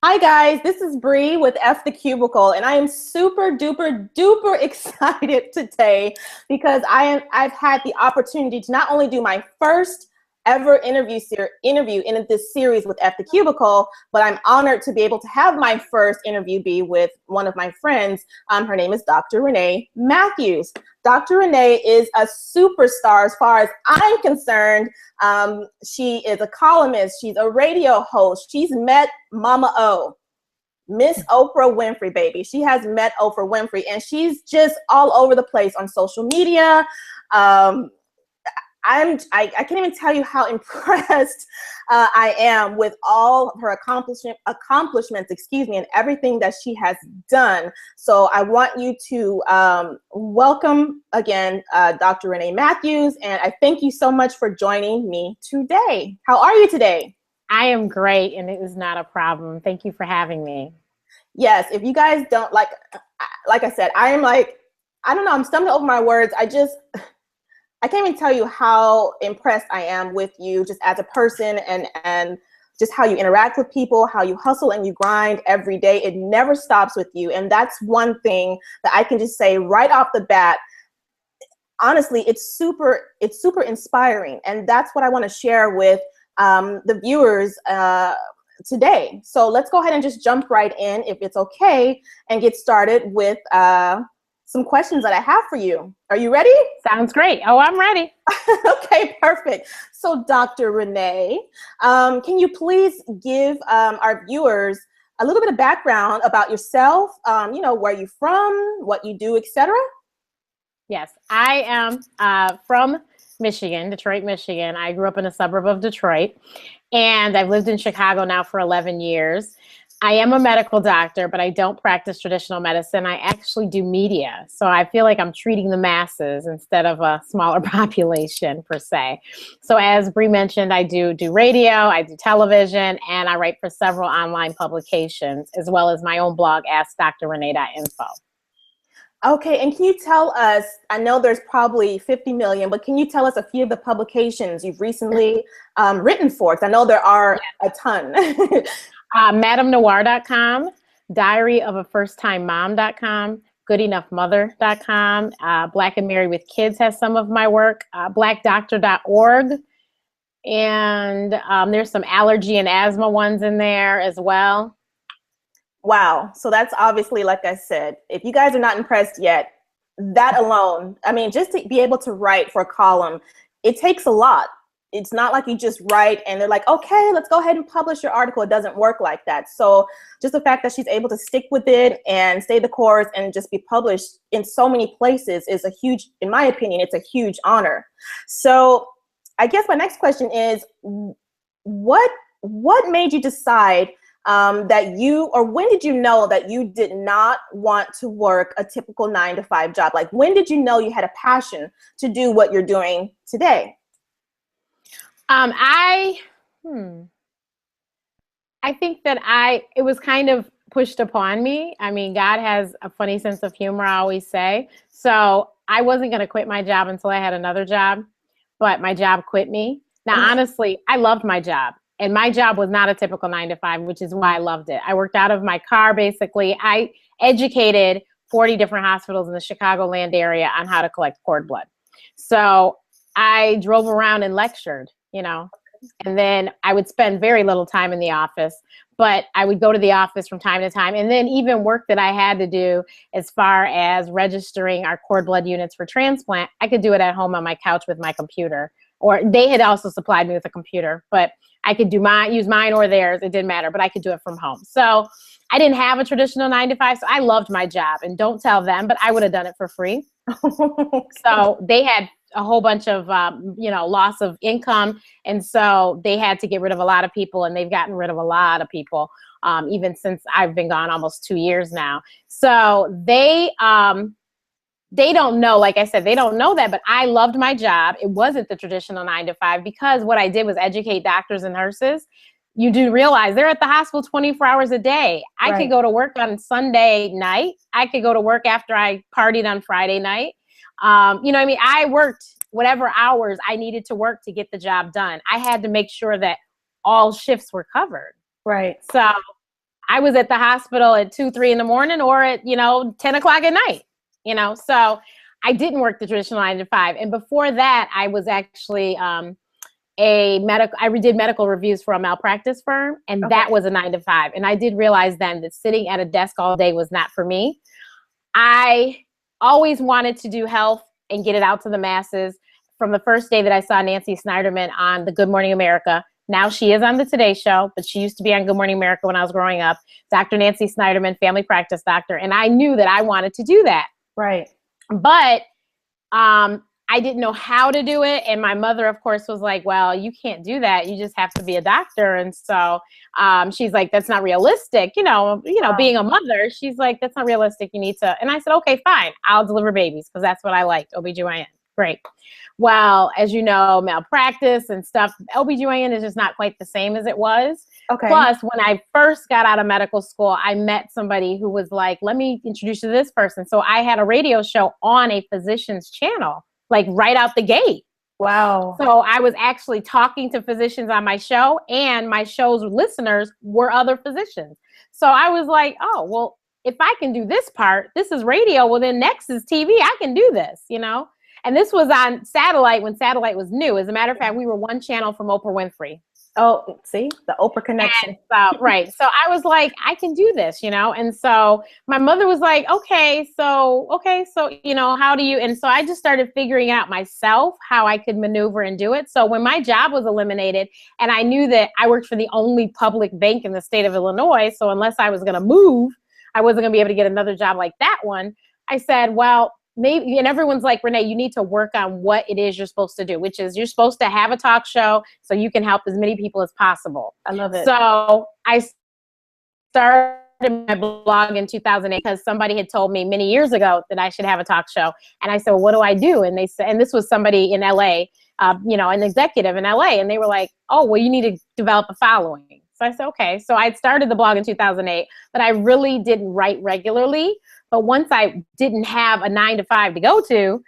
Hi guys, this is Bree with F the Cubicle, and I am super duper duper excited today because I've had the opportunity to not only do my first ever interview in this series with F the Cubicle, but I'm honored to be able to have my first interview be with one of my friends. Her name is Dr. Renee Matthews. Dr. Renee is a superstar as far as I'm concerned. She is a columnist. She's a radio host. She's met Mama O, Miss Oprah Winfrey, baby. She has met Oprah Winfrey, and she's just all over the place on social media. I can't even tell you how impressed I am with all of her accomplishments, and everything that she has done. So I want you to welcome again, Dr. Renee Matthews, and I thank you so much for joining me today. How are you today? I am great, and it is not a problem. Thank you for having me. Yes, if you guys don't like I said, I don't know, I'm stumbling over my words. I can't even tell you how impressed I am with you just as a person and just how you interact with people, how you hustle and you grind every day. It never stops with you. And that's one thing that I can just say right off the bat. Honestly, it's super inspiring. And that's what I want to share with the viewers today. So let's go ahead and just jump right in, if it's okay, and get started with some questions that I have for you. Are you ready? Sounds great. Oh, I'm ready. Okay, perfect. So Dr. Renee, can you please give our viewers a little bit of background about yourself, where you're from, what you do, etc.? Yes, I am from Michigan, Detroit, Michigan. I grew up in a suburb of Detroit, and I've lived in Chicago now for 11 years. I am a medical doctor, but I don't practice traditional medicine. I actually do media. So I feel like I'm treating the masses instead of a smaller population per se. So as Bree mentioned, I do radio, I do television, and I write for several online publications, as well as my own blog, AskDrRenee.info. Okay, and can you tell us, I know there's probably 50 million, but can you tell us a few of the publications you've recently written for? Because I know there are a ton. MadameNoir.com, DiaryOfAFirstTimeMom.com, GoodEnoughMother.com, Black and Married with Kids has some of my work, BlackDoctor.org, and there's some allergy and asthma ones in there as well. Wow. So that's obviously, like I said, if you guys are not impressed yet, that alone, I mean, just to be able to write for a column, it takes a lot. It's not like you just write and they're like, okay, let's go ahead and publish your article. It doesn't work like that. So just the fact that she's able to stick with it and stay the course and just be published in so many places is a huge, in my opinion, it's a huge honor. So I guess my next question is, what made you decide that you, or when did you know that you did not want to work a typical 9-to-5 job? Like, when did you know you had a passion to do what you're doing today? I think that it was kind of pushed upon me. I mean, God has a funny sense of humor, I always say. So I wasn't going to quit my job until I had another job, but my job quit me. Now, honestly, I loved my job, and my job was not a typical 9-to-5, which is why I loved it. I worked out of my car, basically. I educated 40 different hospitals in the Chicagoland area on how to collect cord blood. So I drove around and lectured, and then I would spend very little time in the office, but I would go to the office from time to time. And then even work that I had to do as far as registering our cord blood units for transplant, I could do it at home on my couch with my computer, or they had also supplied me with a computer, but I could use mine or theirs. It didn't matter, but I could do it from home. So I didn't have a traditional 9-to-5. So I loved my job, and don't tell them, but I would have done it for free. So they had a whole bunch of, loss of income. And so they had to get rid of a lot of people, and they've gotten rid of a lot of people, even since I've been gone almost 2 years now. So they don't know, like I said, they don't know that, but I loved my job. It wasn't the traditional 9-to-5, because what I did was educate doctors and nurses. You do realize they're at the hospital 24 hours a day. I could go to work on Sunday night. I could go to work after I partied on Friday night. I worked whatever hours I needed to work to get the job done. I had to make sure that all shifts were covered. Right. So I was at the hospital at 2, 3 in the morning or at, 10 o'clock at night, so I didn't work the traditional 9 to 5. And before that, I was actually I did medical reviews for a malpractice firm, and that was a 9 to 5. And I did realize then that sitting at a desk all day was not for me. I always wanted to do health and get it out to the masses. From the first day that I saw Nancy Snyderman on the Good Morning America, now she is on the Today Show, but she used to be on Good Morning America when I was growing up, Dr. Nancy Snyderman, family practice doctor. And I knew that I wanted to do that. Right. But I didn't know how to do it. And my mother, of course, was like, well, you can't do that. You just have to be a doctor. And so she's like, that's not realistic. Being a mother, she's like, that's not realistic. You need to. And I said, okay, fine. I'll deliver babies because that's what I liked. OBGYN. Great. Well, as you know, malpractice and stuff, OBGYN is just not quite the same as it was. Okay. Plus, when I first got out of medical school, I met somebody who was like, let me introduce you to this person. So I had a radio show on a physician's channel, like right out the gate. Wow. So I was actually talking to physicians on my show, and my show's listeners were other physicians. So I was like, oh, well, if I can do this part, this is radio, well, then next is TV. I can do this, And this was on satellite when satellite was new. As a matter of fact, we were one channel from Oprah Winfrey. Oh, see, the Oprah connection. Right. So I was like, I can do this, And so my mother was like, okay, so, how do you, and so I just started figuring out myself how I could maneuver and do it. So when my job was eliminated and I knew that I worked for the only public bank in the state of Illinois, so unless I was going to move, I wasn't going to be able to get another job like that one. I said, well, maybe, and everyone's like, Renee, you need to work on what it is you're supposed to do, which is you're supposed to have a talk show so you can help as many people as possible. I love it. So I started my blog in 2008 because somebody had told me many years ago that I should have a talk show. And I said, well, what do I do? And they said, and this was somebody in LA, an executive in LA. And they were like, oh, well, you need to develop a following. So I said, okay. So I'd started the blog in 2008, but I really didn't write regularly. But once I didn't have a 9 to 5 to go to,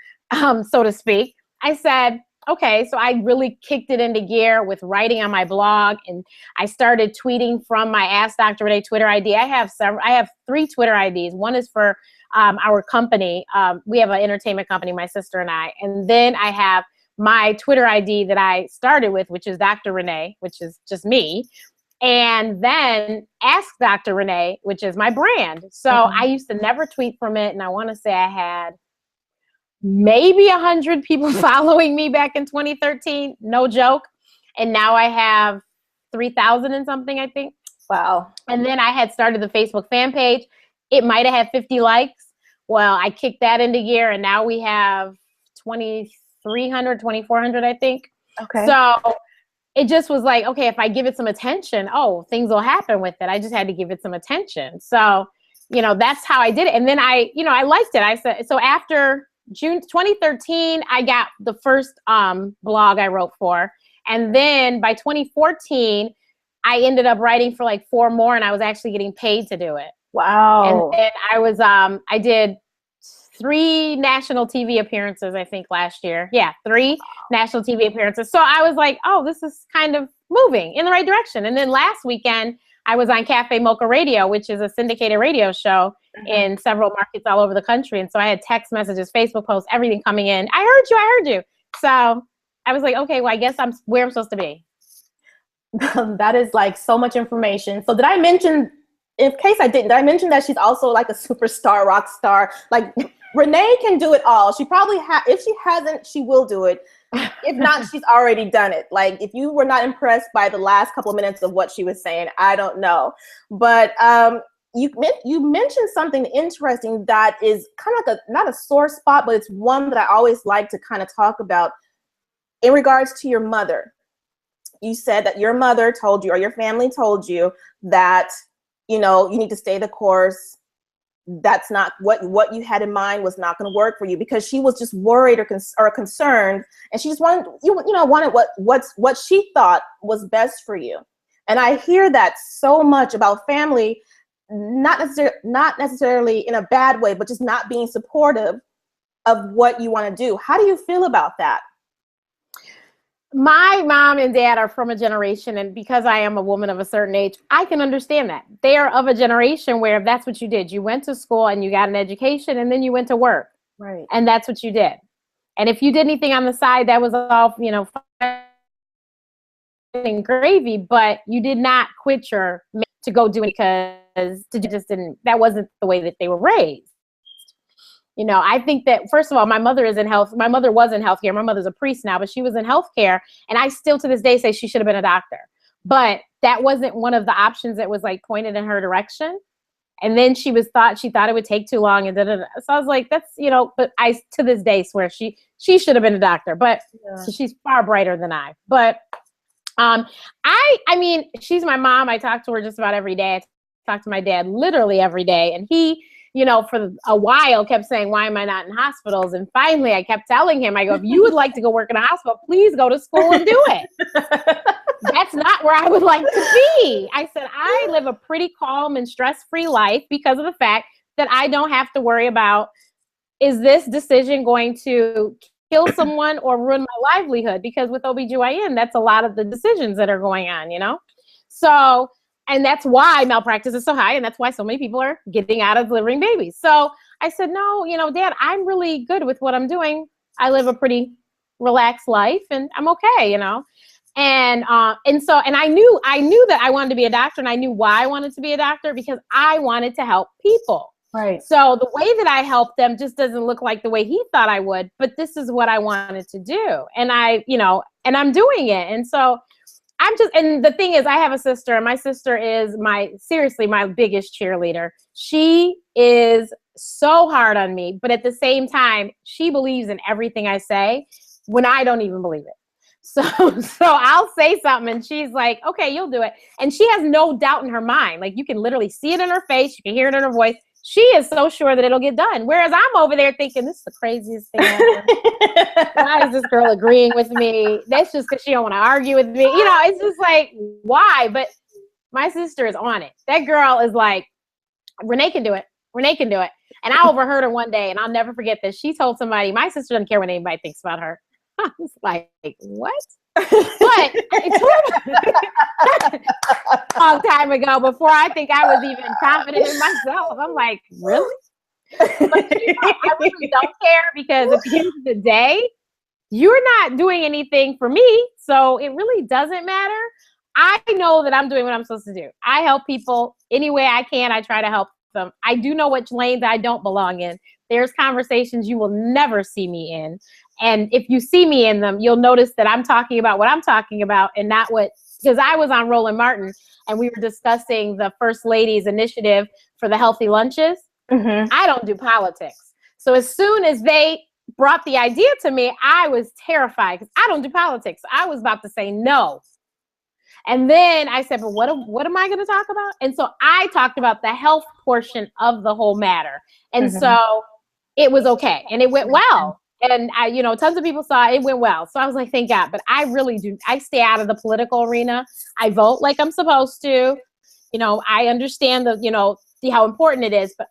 so to speak, I said, okay, so I really kicked it into gear with writing on my blog. And I started tweeting from my Ask Dr. Renee Twitter ID. I have 3 Twitter IDs. One is for our company. We have an entertainment company, my sister and I. And then I have my Twitter ID that I started with, which is Dr. Renee, which is just me. And then Ask Dr. Renee, which is my brand. So I used to never tweet from it. And I want to say I had maybe 100 people following me back in 2013. No joke. And now I have 3,000 and something, I think. Wow. And then I had started the Facebook fan page. It might have had 50 likes. Well, I kicked that into gear. And now we have 2,300, 2,400, I think. Okay. So it just was like, okay, if I give it some attention, things will happen with it. I just had to give it some attention. So, that's how I did it. And then I liked it. I said, so after June 2013, I got the first blog I wrote for. And then by 2014, I ended up writing for like 4 more, and I was actually getting paid to do it. Wow. And then I did 3 national TV appearances, I think, last year. Yeah, 3 national TV appearances. So I was like, oh, this is kind of moving in the right direction. And then last weekend, I was on Cafe Mocha Radio, which is a syndicated radio show in several markets all over the country. And so I had text messages, Facebook posts, everything coming in. I heard you. So I was like, okay, well, I guess I'm where I'm supposed to be. That is like so much information. So did I mention, in case I didn't, did I mention that she's also like a superstar, rock star? Like, Renee can do it all. She probably if she hasn't, she will do it. If not, she's already done it. Like, if you were not impressed by the last couple of minutes of what she was saying, I don't know. But you mentioned something interesting that is kind of like not a sore spot, but it's one that I always like to kind of talk about in regards to your mother. You said that your mother told you, or your family told you, that, you need to stay the course. That's not what you had in mind, was not going to work for you, because she was just worried or concerned, and she just wanted what she thought was best for you. And I hear that so much about family, not necessarily in a bad way, but just not being supportive of what you want to do. How do you feel about that? My mom and dad are from a generation, and because I am a woman of a certain age, I can understand that. They are of a generation where if that's what you did, you went to school and you got an education and then you went to work. Right. And that's what you did. And if you did anything on the side, that was all, and gravy, but you did not quit your to go do it because to just didn't, that wasn't the way that they were raised. I think that, first of all, my mother was in healthcare. My mother's a priest now, but she was in healthcare. And I still to this day say she should have been a doctor. But that wasn't one of the options that was like pointed in her direction. And then she thought it would take too long. And so I was like, that's, but I to this day swear she should have been a doctor. But so she's far brighter than I. But I mean, she's my mom. I talk to her just about every day. I talk to my dad literally every day. And he, for a while kept saying, why am I not in hospitals? And finally I kept telling him, I go, if you would like to go work in a hospital, please go to school and do it. That's not where I would like to be. I said, I live a pretty calm and stress-free life because of the fact that I don't have to worry about, is this decision going to kill someone or ruin my livelihood? Because with OBGYN, that's a lot of the decisions that are going on, So, and that's why malpractice is so high. And that's why so many people are getting out of delivering babies. So I said, no, Dad, I'm really good with what I'm doing. I live a pretty relaxed life and I'm okay, And I knew that I wanted to be a doctor, and I knew why I wanted to be a doctor, because I wanted to help people. Right. So the way that I help them just doesn't look like the way he thought I would, but this is what I wanted to do. And and I'm doing it. And so and the thing is, I have a sister, and my sister is seriously my biggest cheerleader. She is so hard on me, but at the same time, she believes in everything I say when I don't even believe it. So I'll say something and she's like, okay, you'll do it. And she has no doubt in her mind. Like, you can literally see it in her face. You can hear it in her voice. She is so sure that it'll get done. Whereas I'm over there thinking, this is the craziest thing ever. Why is this girl agreeing with me? That's just because she don't want to argue with me. It's just like, why? But my sister is on it. That girl is like, Renee can do it. Renee can do it. And I overheard her one day, and I'll never forget this. She told somebody, my sister doesn't care what anybody thinks about her. I was like, what? But a long time ago, before I think I was even confident in myself. I'm like, really? But I really don't care, because at the end of the day, you're not doing anything for me. So it really doesn't matter. I know that I'm doing what I'm supposed to do. I help people any way I can. I try to help them. I do know which lanes I don't belong in. There's conversations you will never see me in. And if you see me in them, you'll notice that I'm talking about what I'm talking about and not because I was on Roland Martin and we were discussing the First Lady's initiative for the healthy lunches. Mm-hmm. I don't do politics. So as soon as they brought the idea to me, I was terrified because I don't do politics. I was about to say no. And then I said, but what am I going to talk about? And so I talked about the health portion of the whole matter. And so it was okay. And it went well. And tons of people saw it went well. So I was like, thank God. But I really do. I stay out of the political arena. I vote like I'm supposed to. I understand how important it is, but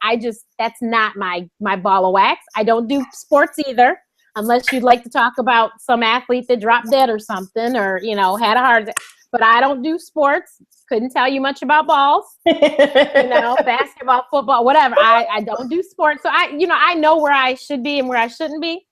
that's not my ball of wax. I don't do sports either, unless you'd like to talk about some athlete that dropped dead or something, or, had a heart attack. But I don't do sports. Couldn't tell you much about balls, basketball, football, whatever. I don't do sports. So I know where I should be and where I shouldn't be.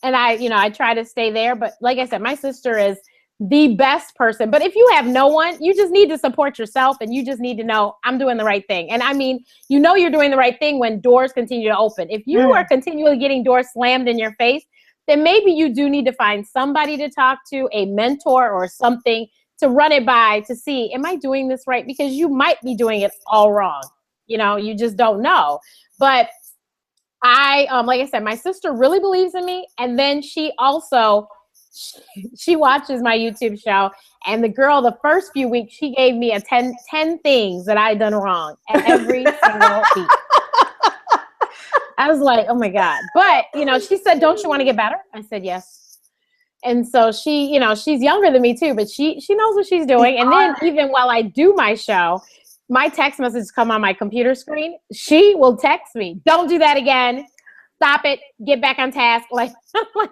And I try to stay there. But like I said, my sister is the best person. But if you have no one, you just need to support yourself, and you just need to know I'm doing the right thing. And I mean, you're doing the right thing when doors continue to open. If you are continually getting doors slammed in your face, then maybe you do need to find somebody to talk to, a mentor or something, to run it by, to see, am I doing this right? Because you might be doing it all wrong. You just don't know. But like I said, my sister really believes in me. And then she also, she watches my YouTube show. And the girl, the first few weeks, she gave me 10 things that I'd done wrong every single week. I was like, oh my God. But, she said, don't you want to get better? I said, yes. And so she, she's younger than me too, but she knows what she's doing. And then even while I do my show, my text messages come on my computer screen. She will text me, don't do that again. Stop it. Get back on task. Like, I'm like,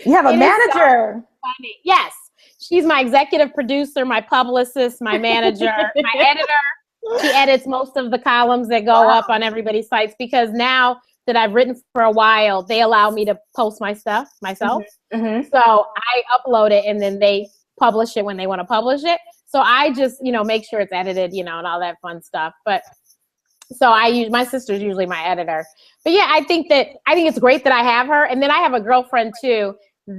You have a It is so manager. funny. Yes. She's my executive producer, my publicist, my manager, my editor. She edits most of the columns that go up on everybody's sites, because now that I've written for a while, they allow me to post my stuff myself. Mm-hmm. So I upload it and then they publish it when they want to publish it. So I just, make sure it's edited, and all that fun stuff. But so my sister's usually my editor. But yeah, I think it's great that I have her. And then I have a girlfriend too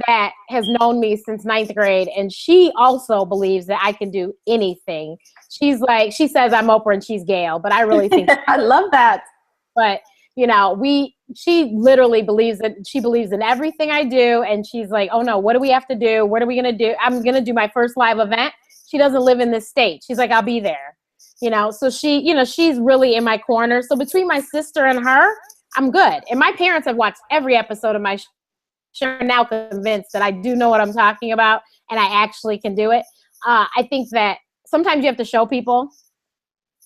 that has known me since 9th grade. And she also believes that I can do anything. She says I'm Oprah and she's Gail, but I really think I love that. But she literally believes in everything I do. And she's like, oh no, what do we have to do? What are we going to do? I'm going to do my first live event. She doesn't live in this state. She's like, I'll be there. So she's really in my corner. So between my sister and her, I'm good. And my parents have watched every episode of my show. They're now convinced that I do know what I'm talking about and I actually can do it. I think that sometimes you have to show people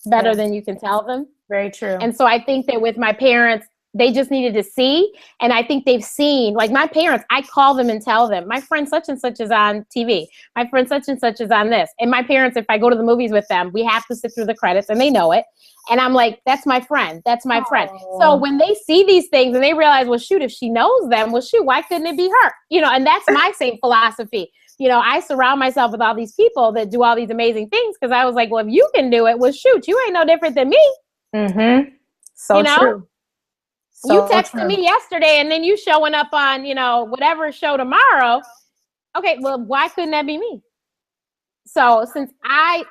better than you can tell them. Very true. And so I think that with my parents, they just needed to see. And I think they've seen, like my parents, I call them and tell them, my friend such and such is on TV. My friend such and such is on this. And my parents, if I go to the movies with them, we have to sit through the credits and they know it. And I'm like, that's my friend. That's my friend. So when they see these things and they realize, well, shoot, if she knows them, well, shoot, why couldn't it be her? And that's my same philosophy. I surround myself with all these people that do all these amazing things because I was like, well, if you can do it, well, shoot, you ain't no different than me. Mm-hmm. So true. So you texted me yesterday and then you showing up on, whatever show tomorrow. Okay, well, why couldn't that be me? So since I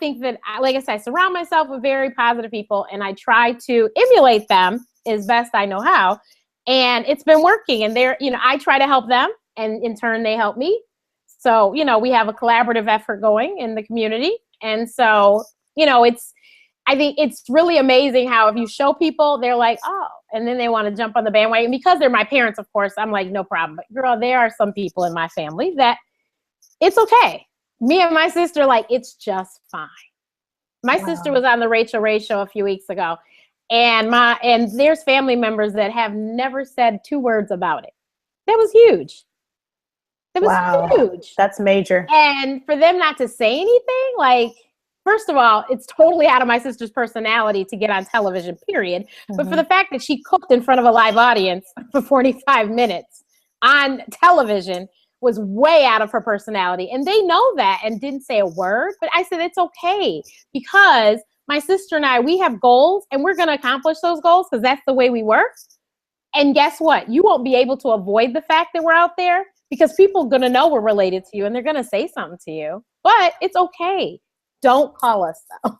think that, like I said, I surround myself with very positive people and I try to emulate them as best I know how. And it's been working. And I try to help them and in turn they help me. So, we have a collaborative effort going in the community. And so, I think it's really amazing how if you show people, they're like, oh, and then they want to jump on the bandwagon. Because they're my parents, of course, I'm like, no problem. But girl, there are some people in my family that it's okay. Me and my sister, like, it's just fine. My sister was on the Rachel Ray show a few weeks ago. And there's family members that have never said 2 words about it. That was huge. It was huge. That's major. And for them not to say anything, like, first of all, it's totally out of my sister's personality to get on television, period. Mm-hmm. But for the fact that she cooked in front of a live audience for 45 minutes on television was way out of her personality. And they know that and didn't say a word. But I said, it's okay because my sister and I, we have goals and we're going to accomplish those goals because that's the way we work. And guess what? You won't be able to avoid the fact that we're out there because people are going to know we're related to you and they're going to say something to you. But it's okay. Don't call us though.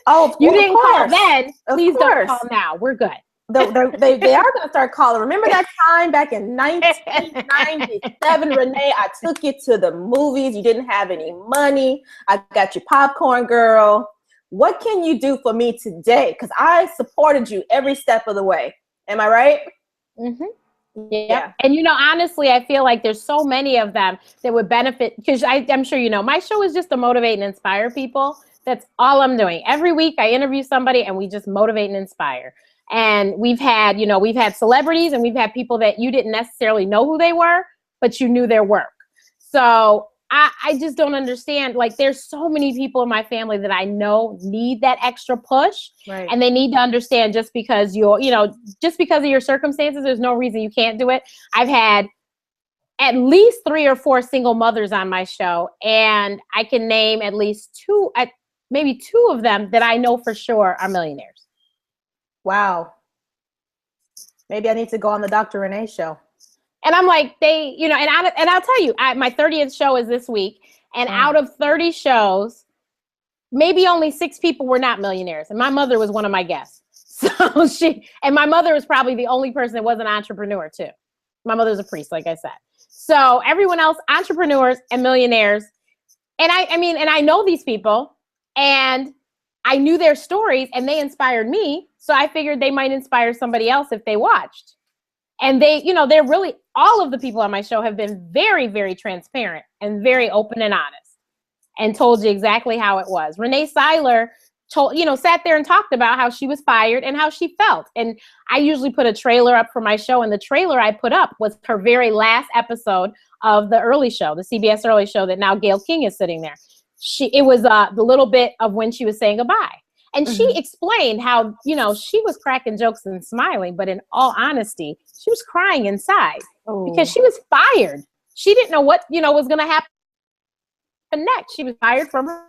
Oh, you didn't call then. Please don't call now. We're good. They are going to start calling. Remember that time back in 1997, Renee? I took you to the movies. You didn't have any money. I got you popcorn, girl. What can you do for me today? Because I supported you every step of the way. Am I right? Mm-hmm. Yeah. And honestly, I feel like there's so many of them that would benefit because I'm sure my show is just to motivate and inspire people. That's all I'm doing. Every week I interview somebody and we just motivate and inspire. And we've had celebrities and we've had people that you didn't necessarily know who they were, but you knew their work. So I just don't understand. Like there's so many people in my family that I know need that extra push. Right. And they need to understand just because just because of your circumstances, there's no reason you can't do it. I've had at least 3 or 4 single mothers on my show. And I can name at least 2, maybe 2 of them that I know for sure are millionaires. Wow. Maybe I need to go on the Dr. Renee show. And I'm like, and I'll tell you, my 30th show is this week. And out of 30 shows, maybe only 6 people were not millionaires. And my mother was one of my guests. So my mother was probably the only person that was an entrepreneur too. My mother's a priest, like I said. So everyone else, entrepreneurs and millionaires. And I know these people and I knew their stories and they inspired me. So I figured they might inspire somebody else if they watched. And they're really, all of the people on my show have been very, very transparent and very open and honest and told you exactly how it was. Renee Seiler told, sat there and talked about how she was fired and how she felt. And I usually put a trailer up for my show, and the trailer I put up was her very last episode of the early show, the CBS early show that now Gayle King is sitting there. It was the little bit of when she was saying goodbye. And she explained how, she was cracking jokes and smiling, but in all honesty, she was crying inside because she was fired. She didn't know what, was going to happen next. She was fired from her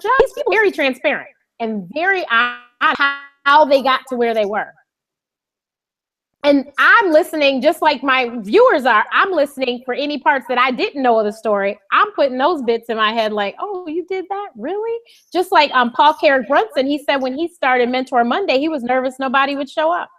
job. These people are very transparent and very honest how they got to where they were. And I'm listening, just like my viewers are. I'm listening for any parts that I didn't know of the story. I'm putting those bits in my head like, oh, you did that? Really? Just like Paul Carrick Brunson, he said when he started Mentor Monday, he was nervous nobody would show up.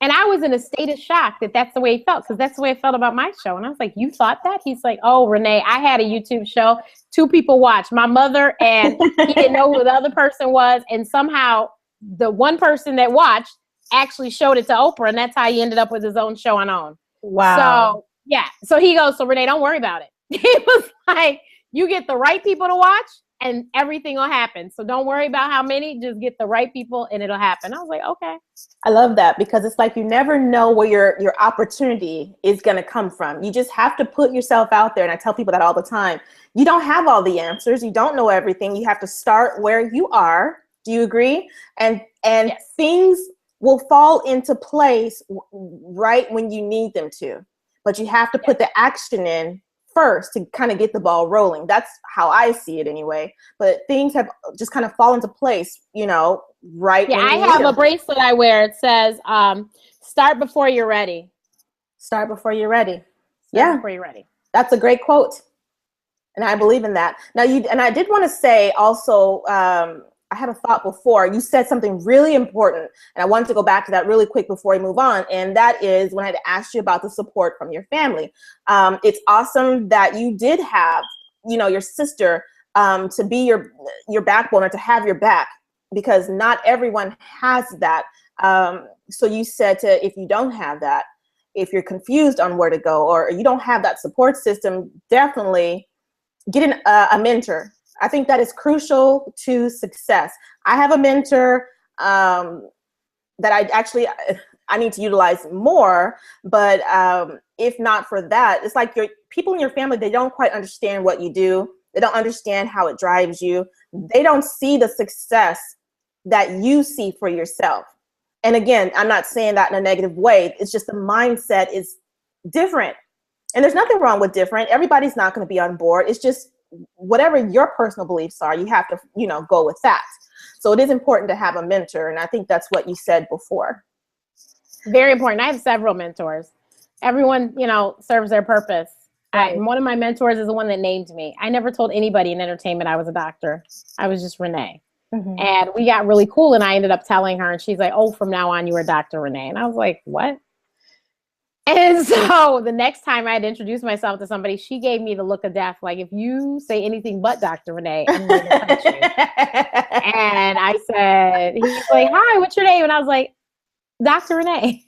And I was in a state of shock that that's the way he felt, because that's the way I felt about my show. And I was like, you thought that? He's like, oh, Renee, I had a YouTube show. 2 people watched, my mother, and he didn't know who the other person was. And somehow the one person that watched actually showed it to Oprah, and that's how he ended up with his own show on OWN. Wow. So, yeah. So he goes, so Renee, don't worry about it. He was like, you get the right people to watch, and everything will happen. So don't worry about how many, just get the right people and it'll happen. I was like, okay. I love that, because it's like you never know where your opportunity is going to come from. You just have to put yourself out there. And I tell people that all the time. You don't have all the answers. You don't know everything. You have to start where you are. Do you agree? And yes. Things will fall into place right when you need them to. But you have to put the action in first to kind of get the ball rolling. That's how I see it anyway. But things have just kind of fallen into place, right. Yeah, I have a bracelet I wear. It says, start before you're ready. Start before you're ready. Start before you're ready. That's a great quote. And I believe in that. Now, and I did want to say also, I had a thought before. You said something really important, and I wanted to go back to that really quick before we move on. And that is when I had asked you about the support from your family. It's awesome that you did have, your sister to be your backbone, or to have your back, because not everyone has that. So you said if you don't have that, if you're confused on where to go, or you don't have that support system, definitely get a mentor. I think that is crucial to success. I have a mentor that I need to utilize more, but if not for that, it's like your people in your family, they don't quite understand what you do. They don't understand how it drives you. They don't see the success that you see for yourself. And again, I'm not saying that in a negative way. It's just the mindset is different. And there's nothing wrong with different. Everybody's not going to be on board. It's just whatever your personal beliefs are, you have to, go with that. So it is important to have a mentor. And I think that's what you said before. Very important. I have several mentors. Everyone, serves their purpose. Right. One of my mentors is the one that named me. I never told anybody in entertainment I was a doctor. I was just Renee. Mm-hmm. And we got really cool. And I ended up telling her, and she's like, oh, from now on, you are Dr. Renee. And I was like, what? And so the next time I had introduced myself to somebody, she gave me the look of death. Like, if you say anything but Dr. Renee, I'm going to punch you. And I said, he's like, hi, what's your name? And I was like, Dr. Renee.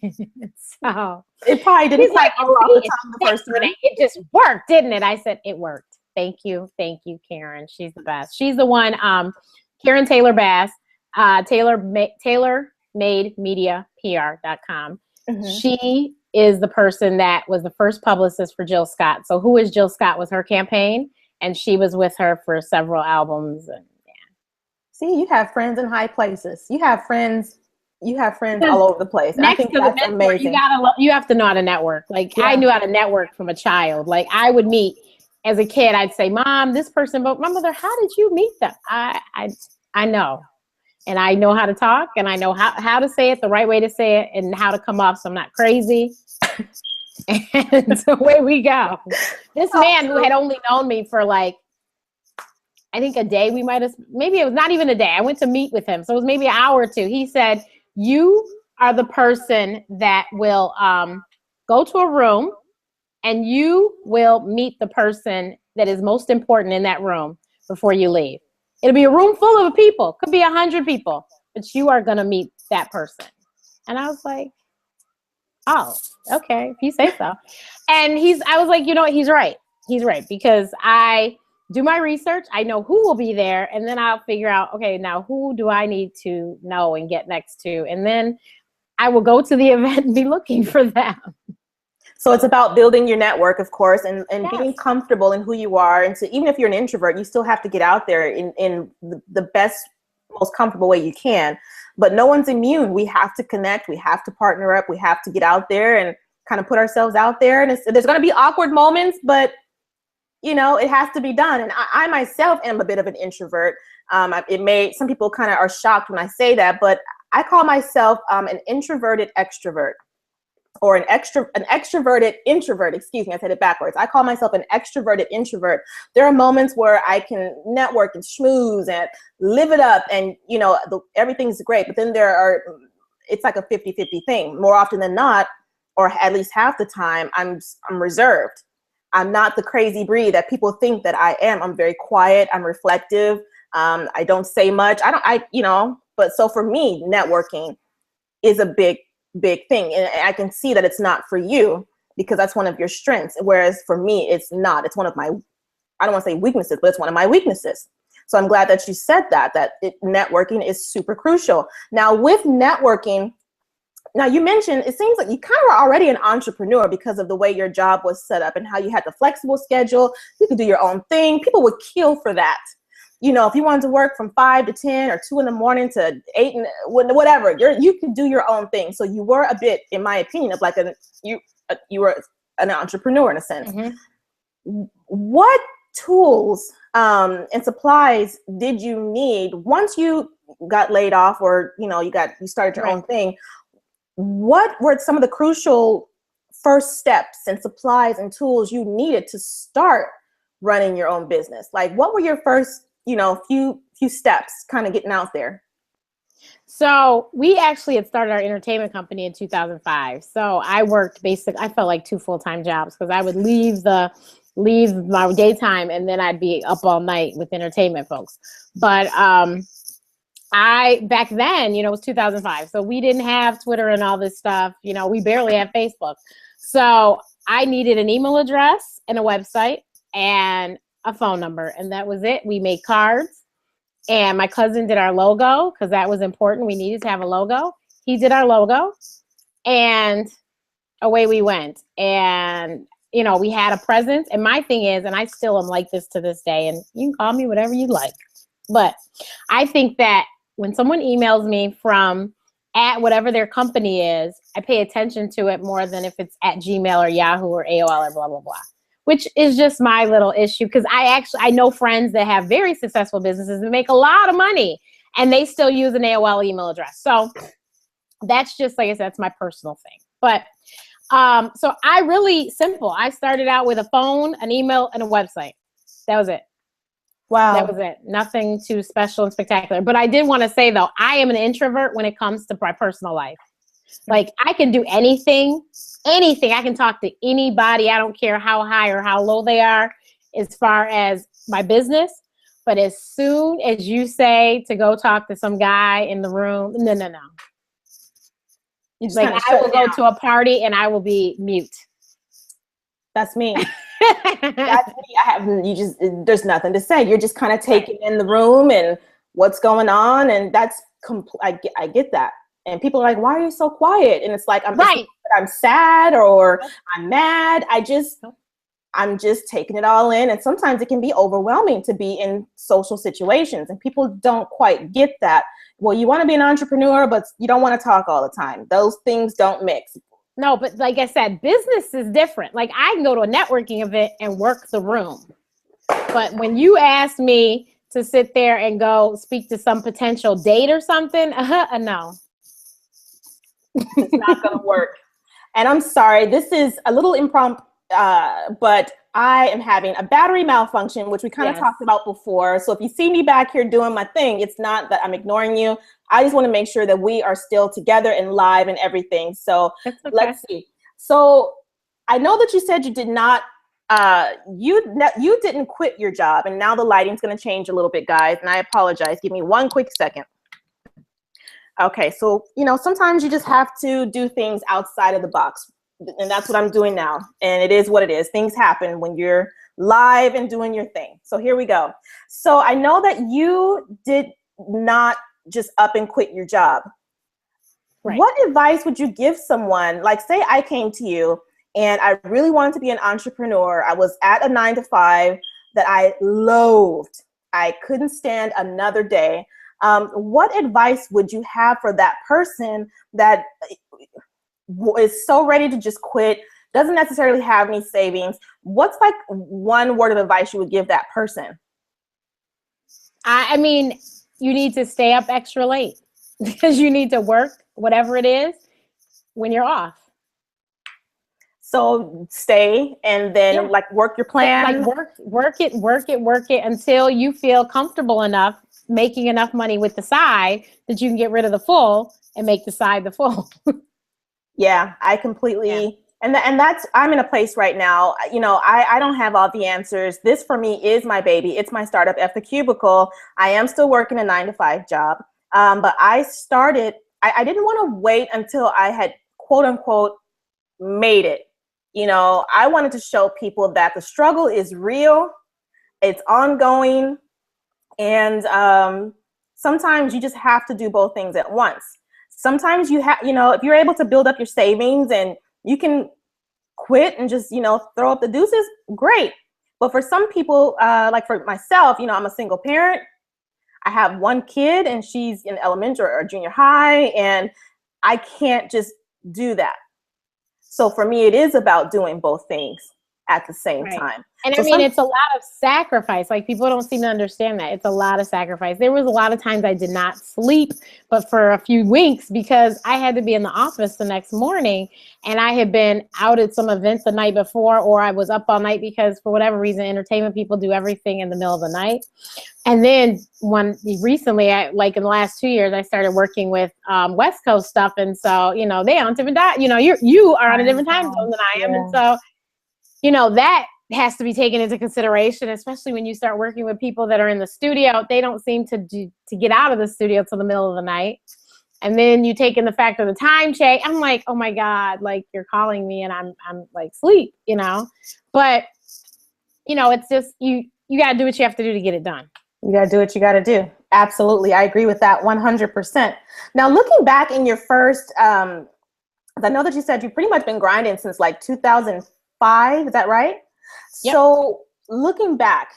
So it probably didn't. He's like, oh, the first Renee. It just worked, didn't it? I said, it worked. Thank you, Karen. She's the best. She's the one, Karen Taylor Bass, TaylorMadeMediaPR.com. Mm-hmm. She is the person that was the first publicist for Jill Scott. So Who Is Jill Scott was her campaign, and she was with her for several albums. And See, you have friends in high places. You have friends all over the place. And I think that's mentor, amazing. You have to know how to network. Like, I knew how to network from a child. Like, I would meet as a kid. I'd say, Mom, this person, but my mother, how did you meet them? I know. And I know how to talk, and I know how to say it, the right way to say it, and how to come off so I'm not crazy. And so away we go. This man who had only known me for I think a day, maybe it was not even a day. I went to meet with him. So it was maybe an hour or two. He said, you are the person that will go to a room, and you will meet the person that is most important in that room before you leave. It'll be a room full of people. Could be 100 people, but you are going to meet that person. And I was like, oh, okay, if you say so. And I was like, he's right. He's right, because I do my research. I know who will be there, and then I'll figure out, okay, now who do I need to know and get next to? And then I will go to the event and be looking for them. So it's about building your network, of course, and Yes. being comfortable in who you are. And so even if you're an introvert, you still have to get out there in the best, most comfortable way you can. But no one's immune. We have to connect. We have to partner up. We have to get out there and kind of put ourselves out there. And there's going to be awkward moments, but you know, it has to be done. And I myself am a bit of an introvert. Some people kind of are shocked when I say that, but I call myself an introverted extrovert, or an extroverted introvert. Excuse me, I said it backwards. I call myself an extroverted introvert. There are moments where I can network and schmooze and live it up, and you know, everything's great. But then it's like a 50-50 thing. More often than not, or at least half the time, I'm reserved. I'm not the crazy breed that people think that I am. I'm very quiet. I'm reflective. I don't say much. But so for me, networking is a big thing. And I can see that it's not for you because that's one of your strengths. Whereas for me, it's not. It's one of my, I don't want to say weaknesses, but it's one of my weaknesses. So I'm glad that you said that networking is super crucial. Now with networking, now you mentioned, it seems like you kind of were already an entrepreneur because of the way your job was set up and how you had the flexible schedule. You could do your own thing. People would kill for that. You know, if you wanted to work from 5 to 10 or 2 in the morning to 8 and whatever, you could do your own thing. So you were a bit, in my opinion, of like you were an entrepreneur in a sense. Mm-hmm. What tools and supplies did you need once you got laid off, or you started your own thing? What were some of the crucial first steps and supplies and tools you needed to start running your own business? Like, what were your first, few steps kind of getting out there? So we actually had started our entertainment company in 2005. So I worked I felt like 2 full-time jobs because I would leave my daytime and then I'd be up all night with entertainment folks. But back then, it was 2005. So we didn't have Twitter and all this stuff. We barely had Facebook. So I needed an email address and a website and a phone number. And that was it. We made cards, and my cousin did our logo because that was important. We needed to have a logo. He did our logo, and away we went. And, we had a presence. And my thing is, and I still am like this to this day, and you can call me whatever you like, but I think that when someone emails me from at whatever their company is, I pay attention to it more than if it's at Gmail or Yahoo or AOL or blah, blah, blah, which is just my little issue. Because I know friends that have very successful businesses that make a lot of money and they still use an AOL email address. So that's just, like I said, that's my personal thing. But so simple. I started out with a phone, an email, and a website. That was it. Wow. That was it. Nothing too special and spectacular. But I did want to say, though, I am an introvert when it comes to my personal life. Like, I can do anything. I can talk to anybody. I don't care how high or how low they are as far as my business. But as soon as you say to go talk to some guy in the room, no. Like, I will go to a party and I will be mute. That's me. That's me. There's nothing to say. You're just kind of taking in the room and what's going on. And that's, I get that. And people are like, why are you so quiet? And it's like, I'm sad or I'm mad. I'm just taking it all in. And sometimes it can be overwhelming to be in social situations, and people don't quite get that. Well, you want to be an entrepreneur, but you don't want to talk all the time. Those things don't mix. No, but like I said, business is different. Like, I can go to a networking event and work the room. But when you ask me to sit there and go speak to some potential date or something, no. It's not going to work. And I'm sorry, this is a little impromptu, but I am having a battery malfunction, which we kind of talked about before. So if you see me back here doing my thing, it's not that I'm ignoring you. I just want to make sure that we are still together and live and everything. So Let's see. So I know that you said you did not, you didn't quit your job, and now the lighting's going to change a little bit, guys. And I apologize. Give me one quick second. Okay, so, sometimes you just have to do things outside of the box. And that's what I'm doing now. And it is what it is. Things happen when you're live and doing your thing. So here we go. So I know that you did not just up and quit your job. Right. What advice would you give someone, like say I came to you and I really wanted to be an entrepreneur. I was at a 9-to-5 that I loathed. I couldn't stand another day. What advice would you have for that person that is so ready to just quit, doesn't necessarily have any savings? What's like one word of advice you would give that person? I mean, you need to stay up extra late because you need to work whatever it is when you're off. So stay and then like work your plan. Like work it until you feel comfortable enough making enough money with the side that you can get rid of the full and make the side the full. Yeah, I completely, and that's, I'm in a place right now, you know, I don't have all the answers. This for me is my baby. It's my startup at the Cubicle. I am still working a 9-to-5 job. But I started, I didn't want to wait until I had quote unquote made it. You know, I wanted to show people that the struggle is real. It's ongoing. And sometimes you just have to do both things at once. Sometimes you have, you know, if you're able to build up your savings and you can quit and just, you know, throw up the deuces, great. But for some people, like for myself, you know, I'm a single parent. I have one kid and she's in elementary or junior high, and I can't just do that. So for me, it is about doing both things at the same time. And so I mean, it's a lot of sacrifice. Like people don't seem to understand that. It's a lot of sacrifice. There was a lot of times I did not sleep, but for a few weeks because I had to be in the office the next morning and I had been out at some events the night before, or I was up all night because for whatever reason, entertainment people do everything in the middle of the night. And then recently, like in the last 2 years, I started working with West Coast stuff. And so, you know, they on different, you know, you are on a different time zone than I am. And so, you know, that has to be taken into consideration, especially when you start working with people that are in the studio. They don't seem to get out of the studio till the middle of the night. And then you take in the fact of the time change. I'm like, oh my God, like you're calling me and I'm like sleep, you know. But, you know, it's just you got to do what you have to do to get it done. You got to do what you got to do. Absolutely. I agree with that 100%. Now, looking back in your first, I know that you said you've pretty much been grinding since like 2005. Is that right? Yep. So looking back,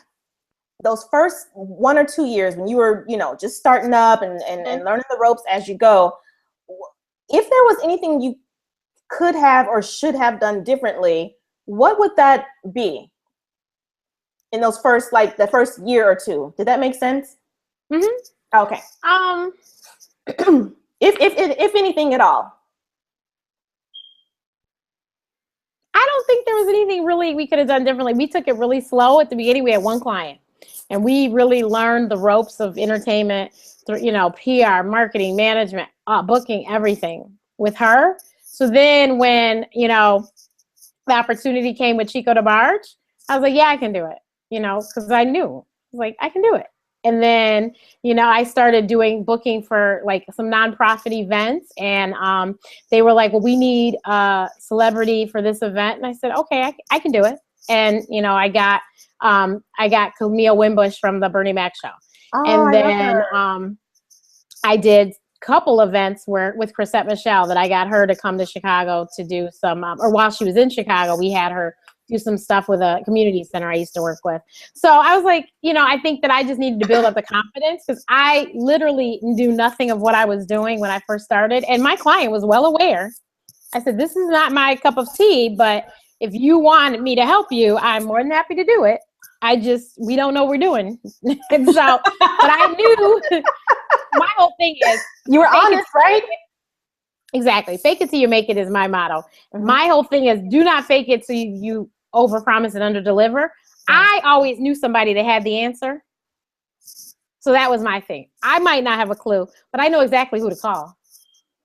those first 1 or 2 years when you were, you know, just starting up and learning the ropes as you go, if there was anything you could have or should have done differently, what would that be? In those first, like the first year or two, did that make sense? Mm-hmm. Okay. If anything at all. I don't think there was anything really we could have done differently. We took it really slow at the beginning. We had one client, and we really learned the ropes of entertainment through, you know, PR, marketing, management, booking, everything with her. So then when, you know, the opportunity came with Chico DeBarge, I was like, yeah, I can do it. You know, because I knew, like, I can do it. And then, you know, I started doing booking for like some nonprofit events, and they were like, well, we need a celebrity for this event. And I said, okay, I can do it. And, you know, I got Camille Wimbush from the Bernie Mac show. Oh, and then I did a couple events with Chrisette Michelle that I got her to come to Chicago to do some, or while she was in Chicago, we had her do some stuff with a community center I used to work with. So I was like, you know, I think that I just needed to build up the confidence because I literally knew nothing of what I was doing when I first started. And my client was well aware. I said, this is not my cup of tea, but if you want me to help you, I'm more than happy to do it. We don't know what we're doing. And so, but I knew my whole thing is. You were honest, right? Exactly. Fake it till you make it is my motto. Mm-hmm. My whole thing is do not fake it so you overpromise and underdeliver. I always knew somebody that had the answer. So that was my thing. I might not have a clue, but I know exactly who to call.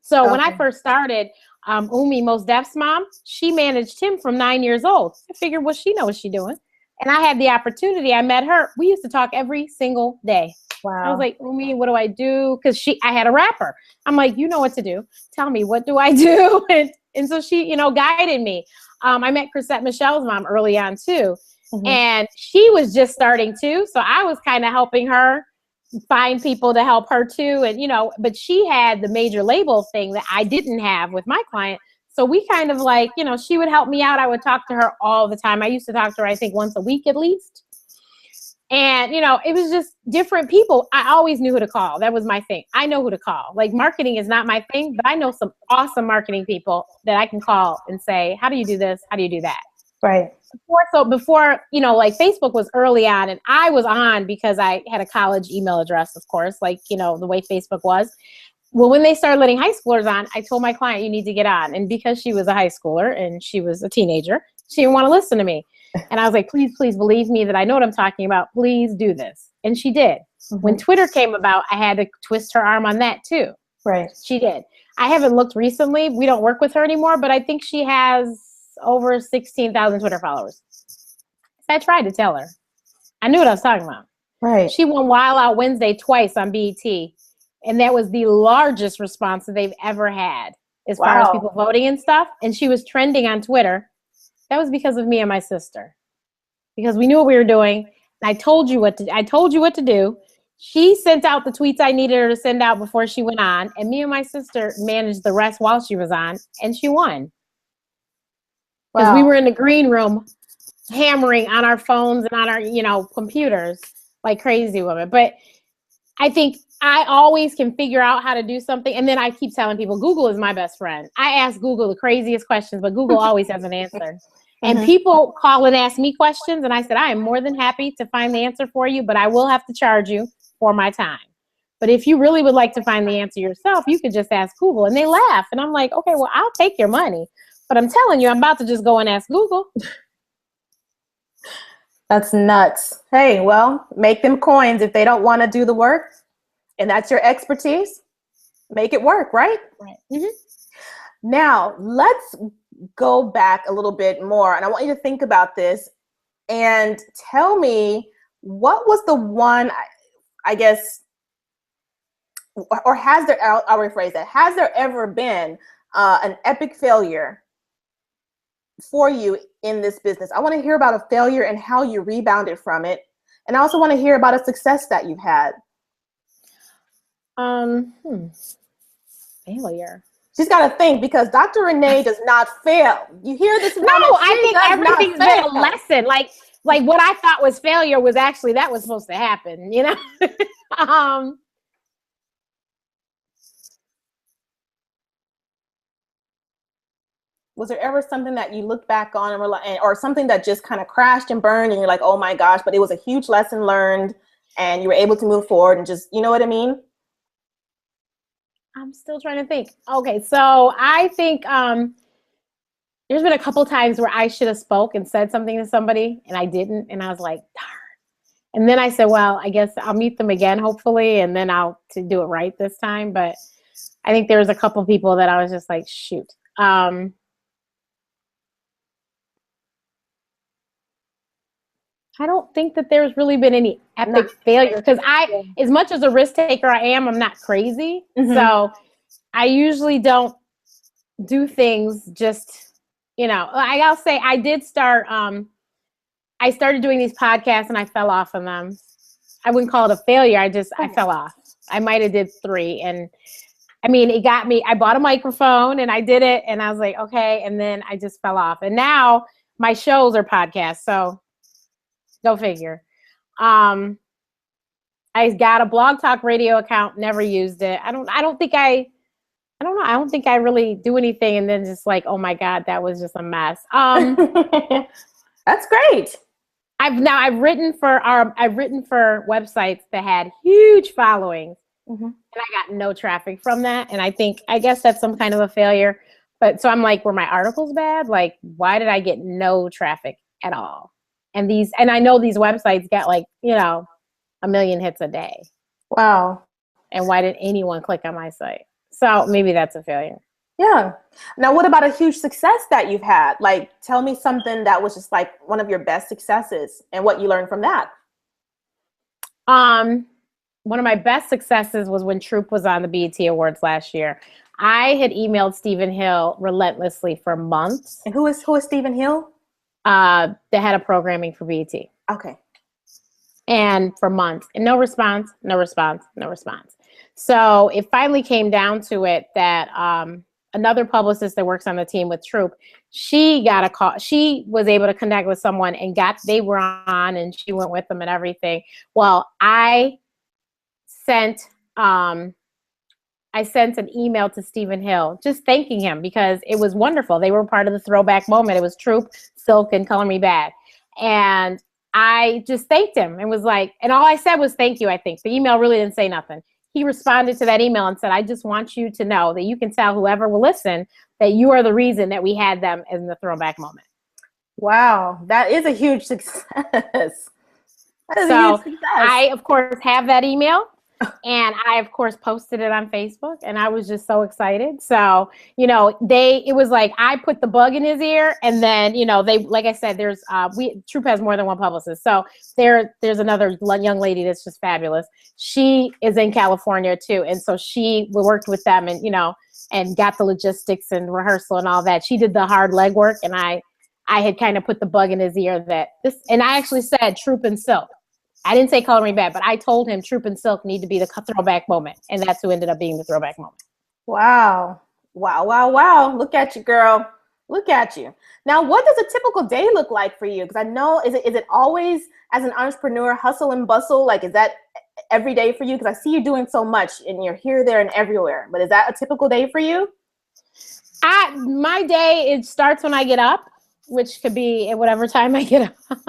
So when I first started, Umi, Mos Def's mom, she managed him from 9 years old. I figured, well, she knows what she's doing. And I had the opportunity. I met her. We used to talk every single day. Wow. I was like, Umi, what do I do? Because I had a rapper. I'm like, you know what to do. Tell me, what do I do? And so she, you know, guided me. I met Chrisette Michelle's mom early on too. And she was just starting too. So I was kind of helping her find people to help her too. And, but she had the major label thing that I didn't have with my client. So we kind of like, she would help me out. I would talk to her all the time. I used to talk to her, I think, once a week at least. And, it was just different people. I always knew who to call. That was my thing. I know who to call. Like, marketing is not my thing, but I know some awesome marketing people that I can call and say, how do you do this? How do you do that? Right. Before, like Facebook was early on, and I was on because I had a college email address, of course, like, the way Facebook was. Well, when they started letting high schoolers on, I told my client, you need to get on. And because she was a high schooler and she was a teenager, she didn't want to listen to me. And I was like, please believe me that I know what I'm talking about. Please do this. And she did. When Twitter came about, I had to twist her arm on that too. Right. She did. I haven't looked recently. We don't work with her anymore, but I think she has over 16,000 Twitter followers. I tried to tell her. I knew what I was talking about. Right. She won Wild Out Wednesday twice on BET. And that was the largest response that they've ever had as far as people voting and stuff. And she was trending on Twitter. That was because of me and my sister. Because we knew what we were doing. And I told you what to do. She sent out the tweets I needed her to send out before she went on. And me and my sister managed the rest while she was on. And she won. Because we were in the green room hammering on our phones and on our, computers like crazy women. But I think I always can figure out how to do something. And then I keep telling people, Google is my best friend. I ask Google the craziest questions, but Google always has an answer. And people call and ask me questions. And I said, I am more than happy to find the answer for you, but I will have to charge you for my time. But if you really would like to find the answer yourself, you could just ask Google. And they laugh. And I'm like, okay, well, I'll take your money. But I'm telling you, I'm about to just go and ask Google. That's nuts. Hey, well, make them coins if they don't want to do the work. And that's your expertise. Make it work, right? Right. Now, let's go back a little bit more. And I want you to think about this and tell me, what was the one, I guess, or has there, I'll rephrase that. Has there ever been an epic failure for you in this business? I want to hear about a failure and how you rebounded from it. And I also want to hear about a success that you've had. Failure. She's got to think, because Dr. Renee does not fail. You hear this? No, I think everything's been a lesson. Like what I thought was failure was actually, that was supposed to happen, Was there ever something that you look back on and were like, or something that just kind of crashed and burned and you're like, oh my gosh, but it was a huge lesson learned and you were able to move forward and just, you know what I mean? I'm still trying to think. Okay, so I think there's been a couple times where I should have spoke and said something to somebody and I didn't, and I was like, darn. And then I said, well, I guess I'll meet them again, hopefully, and then I'll do it right this time. But I think there was a couple people that I was just like, shoot. I don't think that there's really been any epic failure, because as much as a risk taker I am, I'm not crazy. So I usually don't do things just, I'll say I did start, I started doing these podcasts and I fell off on them. I wouldn't call it a failure. I fell off. I might've did 3. And I mean, it got me, I bought a microphone and I did it and I was like, okay. And then I just fell off. And now my shows are podcasts. So go figure. I got a Blog Talk Radio account, never used it. I don't think I really do anything and then just like, oh my God, that was just a mess. That's great. I've written for websites that had huge followings and I got no traffic from that. And I guess that's some kind of a failure. But so I'm like, were my articles bad? Like, why did I get no traffic at all? And I know these websites get like, 1 million hits a day. Wow. And why did anyone click on my site? So maybe that's a failure. Yeah. Now, what about a huge success that you've had? Like, tell me something that was just like one of your best successes and what you learned from that. One of my best successes was when Troop was on the BET Awards last year. I had emailed Stephen Hill relentlessly for months. And who is Stephen Hill? the head of programming for BET. Okay. And for months, and no response, no response, no response. So it finally came down to it that another publicist that works on the team with Troop, she got a call. She was able to connect with someone and they were on, and she went with them and everything. Well, I sent an email to Stephen Hill just thanking him because it was wonderful. They were part of the throwback moment. It was Troop, Silk, and Color Me Bad. And I just thanked him and was like, and all I said was thank you, I think. The email really didn't say nothing. He responded to that email and said, I just want you to know that you can tell whoever will listen that you are the reason that we had them in the throwback moment. Wow, that is a huge success. So I, of course, have that email. And I, of course, posted it on Facebook, and I was just so excited. So, you know, it was like I put the bug in his ear, and then, you know, like I said, there's Troop has more than one publicist. So there's another young lady that's just fabulous. She is in California too, and so she worked with them, and, you know, and got the logistics and rehearsal and all that. She did the hard legwork, and I had kind of put the bug in his ear that this, and I actually said Troop and Silk. I didn't say Color Me Bad, but I told him Troop and Silk need to be the throwback moment. And that's who ended up being the throwback moment. Wow. Wow, wow, wow. Look at you, girl. Look at you. Now, what does a typical day look like for you? Because I know, is it always, as an entrepreneur, hustle and bustle? Like, is that every day for you? Because I see you doing so much and you're here, there, and everywhere. But is that a typical day for you? My day, it starts when I get up, which could be at whatever time I get up.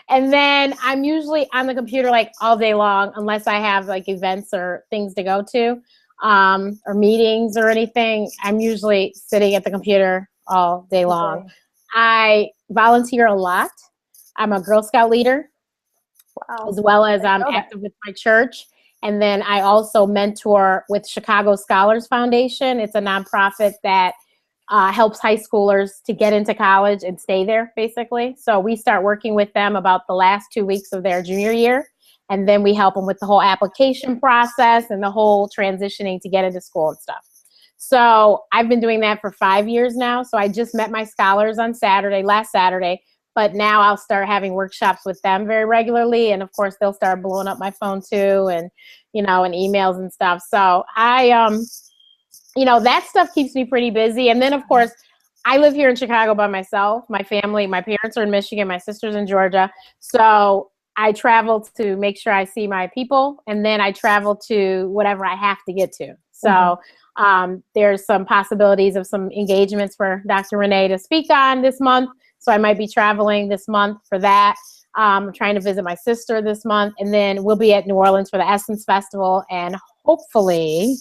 And then I'm usually on the computer like all day long, unless I have like events or things to go to, or meetings or anything. I'm usually sitting at the computer all day long. Okay. I volunteer a lot. I'm a Girl Scout leader, wow, as well as I'm active with my church. And then I also mentor with Chicago Scholars Foundation. It's a nonprofit that helps high schoolers to get into college and stay there, basically. So we start working with them about the last 2 weeks of their junior year. And then we help them with the whole application process and the whole transitioning to get into school and stuff. So I've been doing that for 5 years now. So I just met my scholars on last Saturday. But now I'll start having workshops with them very regularly. And of course, they'll start blowing up my phone too, and, you know, and emails and stuff. So you know, that stuff keeps me pretty busy. And then, of course, I live here in Chicago by myself. My family, my parents are in Michigan, my sister's in Georgia. So I travel to make sure I see my people, and then I travel to whatever I have to get to. So there's some possibilities of some engagements for Dr. Renee to speak on this month. So I might be traveling this month for that. I'm trying to visit my sister this month, and then we'll be at New Orleans for the Essence Festival, and hopefully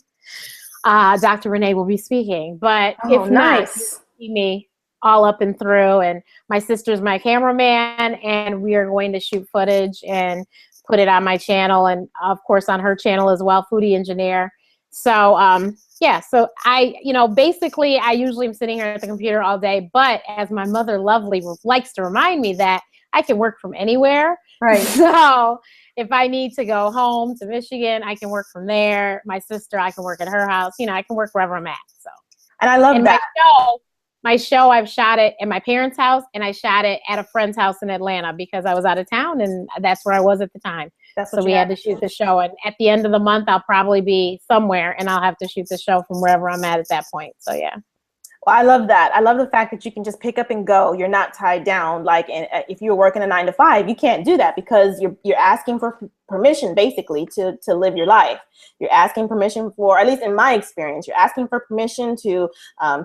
Dr. Renee will be speaking. But if not, you see me all up and through, and my sister's my cameraman, and we are going to shoot footage and put it on my channel, and of course on her channel as well, Foodie Engineer. So yeah, so basically I usually am sitting here at the computer all day, but as my mother lovely likes to remind me, that I can work from anywhere. Right. So if I need to go home to Michigan, I can work from there. My sister, I can work at her house. You know, I can work wherever I'm at. So, and I love that. My show, I've shot it at my parents' house, and I shot it at a friend's house in Atlanta because I was out of town, and that's where I was at the time. So we had to shoot the show. And at the end of the month, I'll probably be somewhere, and I'll have to shoot the show from wherever I'm at that point. So, yeah. Well, I love that. I love the fact that you can just pick up and go. You're not tied down. Like, if you're working a 9 to 5, you can't do that because you're asking for permission, basically, to live your life. You're asking permission for, at least in my experience, you're asking for permission to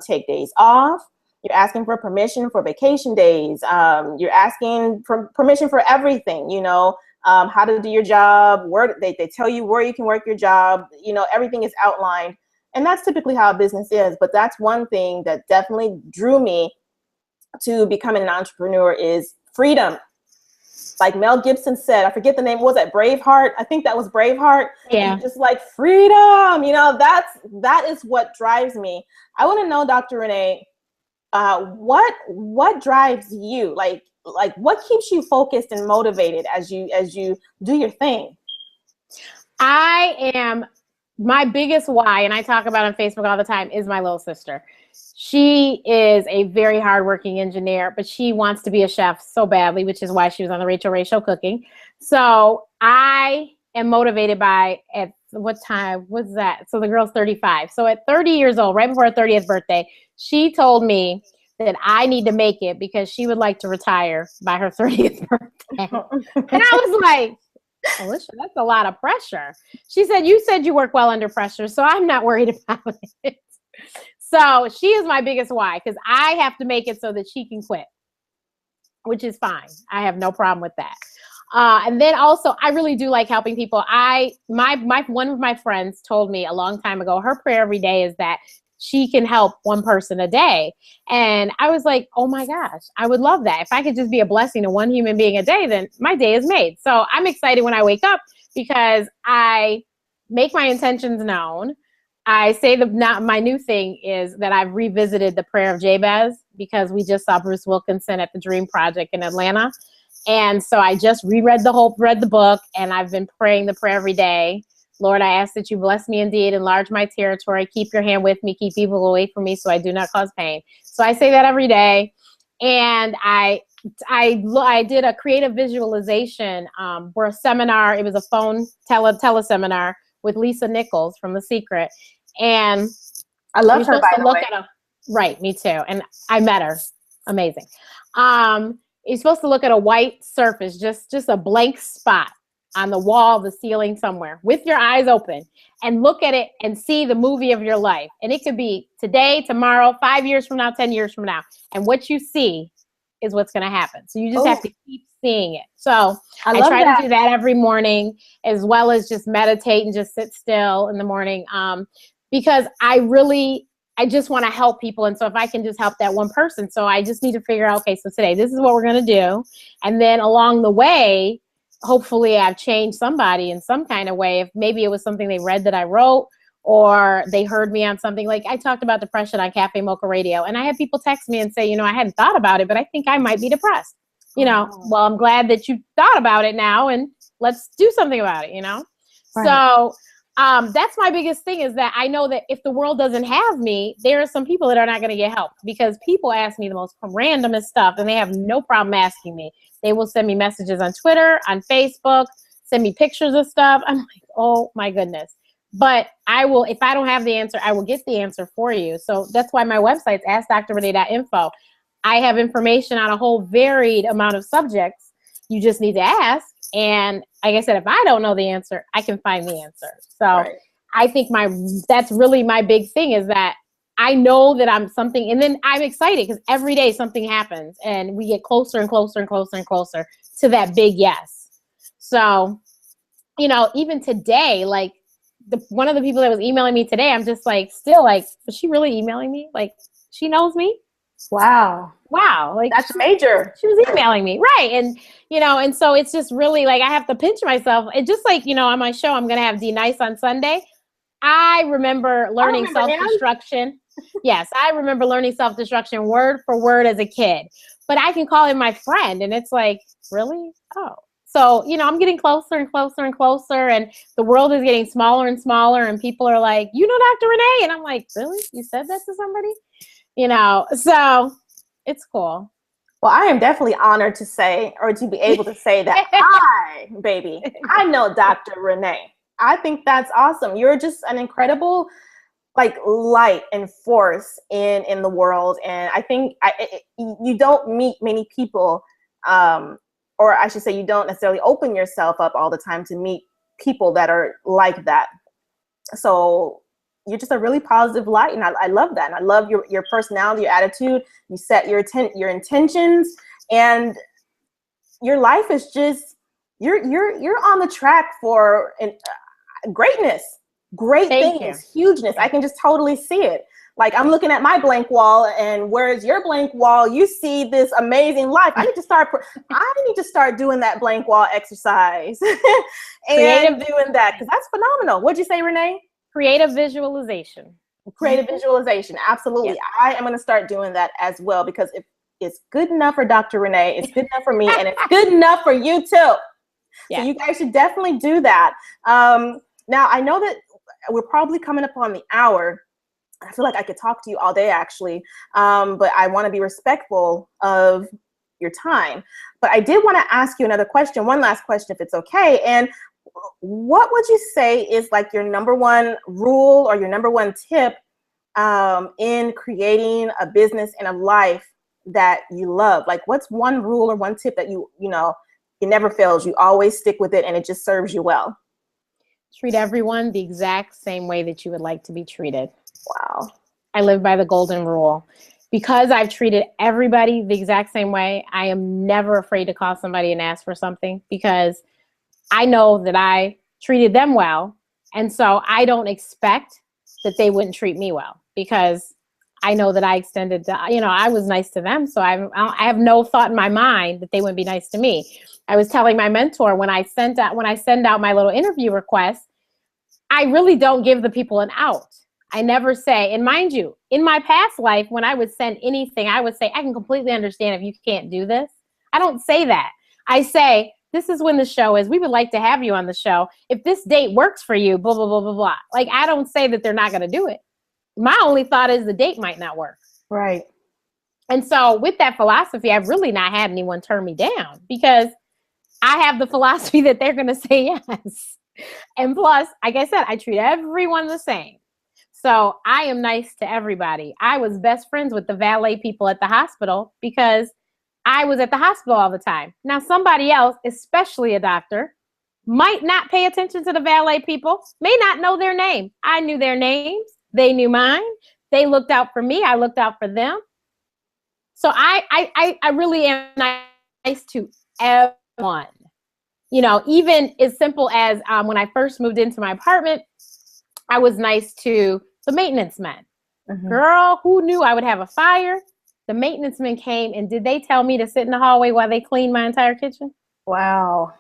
take days off. You're asking for permission for vacation days. You're asking for permission for everything, you know, how to do your job, where they tell you where you can work your job. You know, everything is outlined. And that's typically how a business is. But that's one thing that definitely drew me to becoming an entrepreneur is freedom. Like Mel Gibson said, I forget the name, what was that, Braveheart? I think that was Braveheart. Yeah. Just like freedom, you know, that is what drives me. I want to know, Dr. Renee, what drives you? Like what keeps you focused and motivated as you do your thing? My biggest why, and I talk about on Facebook all the time, is my little sister. she is a very hardworking engineer, but she wants to be a chef so badly, which is why she was on the Rachel Ray Show cooking. So I am motivated by, at what time was that? So the girl's 35. So at 30 years old, right before her 30th birthday, she told me that I need to make it because she would like to retire by her 30th birthday. And I was like, Alicia, that's a lot of pressure. She said, you said you work well under pressure, so I'm not worried about it. So she is my biggest why, because I have to make it so that she can quit, which is fine. I have no problem with that. And then also, I really do like helping people. One of my friends told me a long time ago, her prayer every day is that she can help one person a day. And I was like, oh my gosh, I would love that. If I could just be a blessing to one human being a day, then my day is made. So I'm excited when I wake up because I make my intentions known. I say my new thing is that I've revisited the prayer of Jabez because we just saw Bruce Wilkinson at the Dream Project in Atlanta. And so I just read the book, and I've been praying the prayer every day. Lord, I ask that you bless me indeed, enlarge my territory, keep your hand with me, keep evil away from me so I do not cause pain. So I say that every day. And I did a creative visualization for a seminar. It was a phone teleseminar with Lisa Nichols from The Secret. And I love her, by the way. Right, me too. And I met her. Amazing. You're supposed to look at a white surface, just a blank spot on the wall, the ceiling somewhere, with your eyes open, and look at it and see the movie of your life. And it could be today, tomorrow, 5 years from now, 10 years from now. And what you see is what's going to happen. So you just have to keep seeing it. So I try to do that every morning, as well as just meditate and just sit still in the morning. Because I just want to help people. And so if I can just help that one person, so I just need to figure out, okay, so today, this is what we're going to do. And then along the way, hopefully I've changed somebody in some kind of way. If maybe it was something they read that I wrote, or they heard me on something. Like I talked about depression on Cafe Mocha Radio, and I had people text me and say, I hadn't thought about it, but I think I might be depressed. Well, I'm glad that you thought about it now, and let's do something about it, Right. So that's my biggest thing, is that I know that if the world doesn't have me, there are some people that are not going to get help, because people ask me the most randomest stuff, and they have no problem asking me. They will send me messages on Twitter, on Facebook, send me pictures of stuff. I'm like, oh my goodness. But I will, if I don't have the answer, I will get the answer for you. So that's why my website's AskDrRenee.info. I have information on a whole varied amount of subjects. You just need to ask. And like I said, if I don't know the answer, I can find the answer. So right. I think that's really my big thing, is that I know that I'm something, and then I'm excited because every day something happens and we get closer and closer and closer and closer to that big yes. So, even today, like one of the people that was emailing me today, I'm just like, still like, was she really emailing me? Like, she knows me? Wow. Like that's major. She was emailing me. Right. And, and so it's just really like, I have to pinch myself. It just like, on my show, I'm going to have D Nice on Sunday. I remember learning self-destruction. Yes, I remember learning self-destruction word for word as a kid. But I can call him my friend. And it's like, really? Oh. So, I'm getting closer and closer and closer. And the world is getting smaller and smaller. And people are like, Dr. Renee? And I'm like, really? You said that to somebody? So it's cool. Well, I am definitely honored to say, or to be able to say that I know Dr. Renee. I think that's awesome. You're just an incredible, light and force in the world. And I think you don't meet many people, or I should say, you don't necessarily open yourself up all the time to meet people that are like that. So you're just a really positive light, and I love that. And I love your personality, your attitude. You set your intentions, and your life is just you're on the track for greatness, great things, hugeness. I can just totally see it. Like, I'm looking at my blank wall, and whereas your blank wall, you see this amazing life. I need to start doing that blank wall exercise and doing that, because that's phenomenal. What'd you say, Renee? Creative visualization. Creative visualization. Absolutely. Yes. I am going to start doing that as well, because if it's good enough for Dr. Renee, it's good enough for me, and it's good enough for you too. Yes. So you guys should definitely do that. Now, I know that we're probably coming up on the hour. I feel like I could talk to you all day, actually, but I want to be respectful of your time. But I did want to ask you another question, one last question, if it's okay. And what would you say is like your number one rule or your number one tip in creating a business and a life that you love? Like, what's one rule or one tip that you know, it never fails, you always stick with it and it just serves you well? Treat everyone the exact same way that you would like to be treated. Wow. I live by the golden rule. Because I've treated everybody the exact same way, I am never afraid to call somebody and ask for something, because I know that I treated them well. And so I don't expect that they wouldn't treat me well, because I know that I extended, I was nice to them. So I have no thought in my mind that they wouldn't be nice to me. I was telling my mentor, when I send out my little interview request, I really don't give the people an out. I never say, and mind you, in my past life, when I would send anything, I would say, I can completely understand if you can't do this. I don't say that. I say, this is when the show is. We would like to have you on the show. If this date works for you, blah, blah, blah, blah, blah. Like, I don't say that they're not going to do it. My only thought is the date might not work. Right. And so with that philosophy, I've really not had anyone turn me down, because I have the philosophy that they're going to say yes. And plus, like I said, I treat everyone the same. So I am nice to everybody. I was best friends with the valet people at the hospital because I was at the hospital all the time. Now, somebody else, especially a doctor, might not pay attention to the valet people, may not know their name. I knew their names. They knew mine. They looked out for me. I looked out for them. So I really am nice to everyone. You know, even as simple as when I first moved into my apartment, I was nice to the maintenance men. Mm-hmm. Girl, who knew I would have a fire? The maintenance men came, and did they tell me to sit in the hallway while they cleaned my entire kitchen? Wow.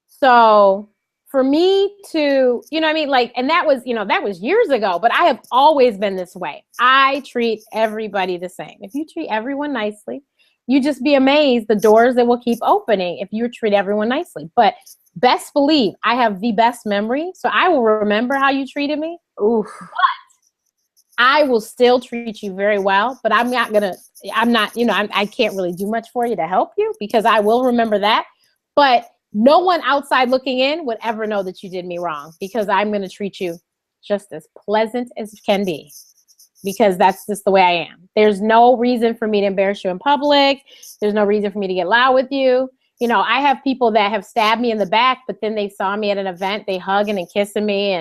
So for me to, and that was years ago, but I have always been this way. I treat everybody the same. If you treat everyone nicely, you just be amazed the doors that will keep opening if you treat everyone nicely. But best believe I have the best memory, so I will remember how you treated me. Oof. But I will still treat you very well, but I can't really do much for you to help you, because I will remember that. But no one outside looking in would ever know that you did me wrong, because I'm going to treat you just as pleasant as can be, because that's just the way I am. There's no reason for me to embarrass you in public. There's no reason for me to get loud with you. You know, I have people that have stabbed me in the back, but then they saw me at an event, they hugging and kissing me.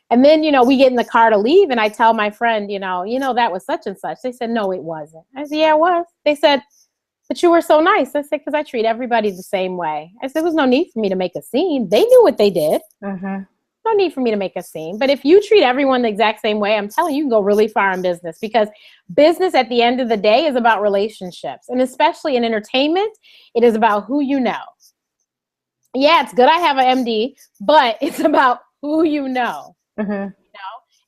And then, we get in the car to leave, and I tell my friend, that was such and such. They said, no, it wasn't. I said, yeah, it was. They said, but you were so nice. I said, because I treat everybody the same way. I said, there was no need for me to make a scene. They knew what they did. Mm-hmm. No need for me to make a scene. But if you treat everyone the exact same way, I'm telling you, you can go really far in business, because business at the end of the day is about relationships. And especially in entertainment, it is about who you know. Yeah, it's good I have an MD, but it's about who you know. Mm-hmm.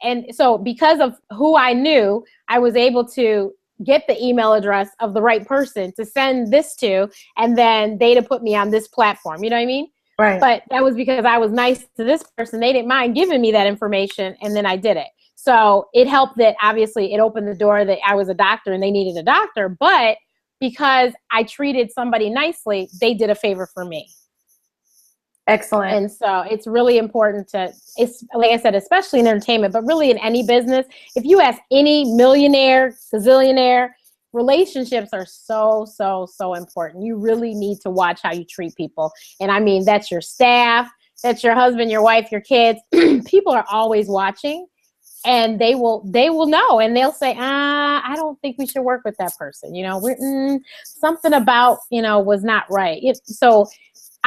And so because of who I knew, I was able to get the email address of the right person to send this to, and then they to put me on this platform. You know what I mean? Right. But that was because I was nice to this person. They didn't mind giving me that information, and then I did it. So it helped that obviously it opened the door that I was a doctor and they needed a doctor. But because I treated somebody nicely, they did a favor for me. Excellent. And so it's really important it's like I said, especially in entertainment, but really in any business. If you ask any millionaire, gazillionaire, relationships are so, so, so important. You really need to watch how you treat people. And I mean, that's your staff, that's your husband, your wife, your kids. People are always watching, and they will know, and they'll say, I don't think we should work with that person. Something about, was not right. So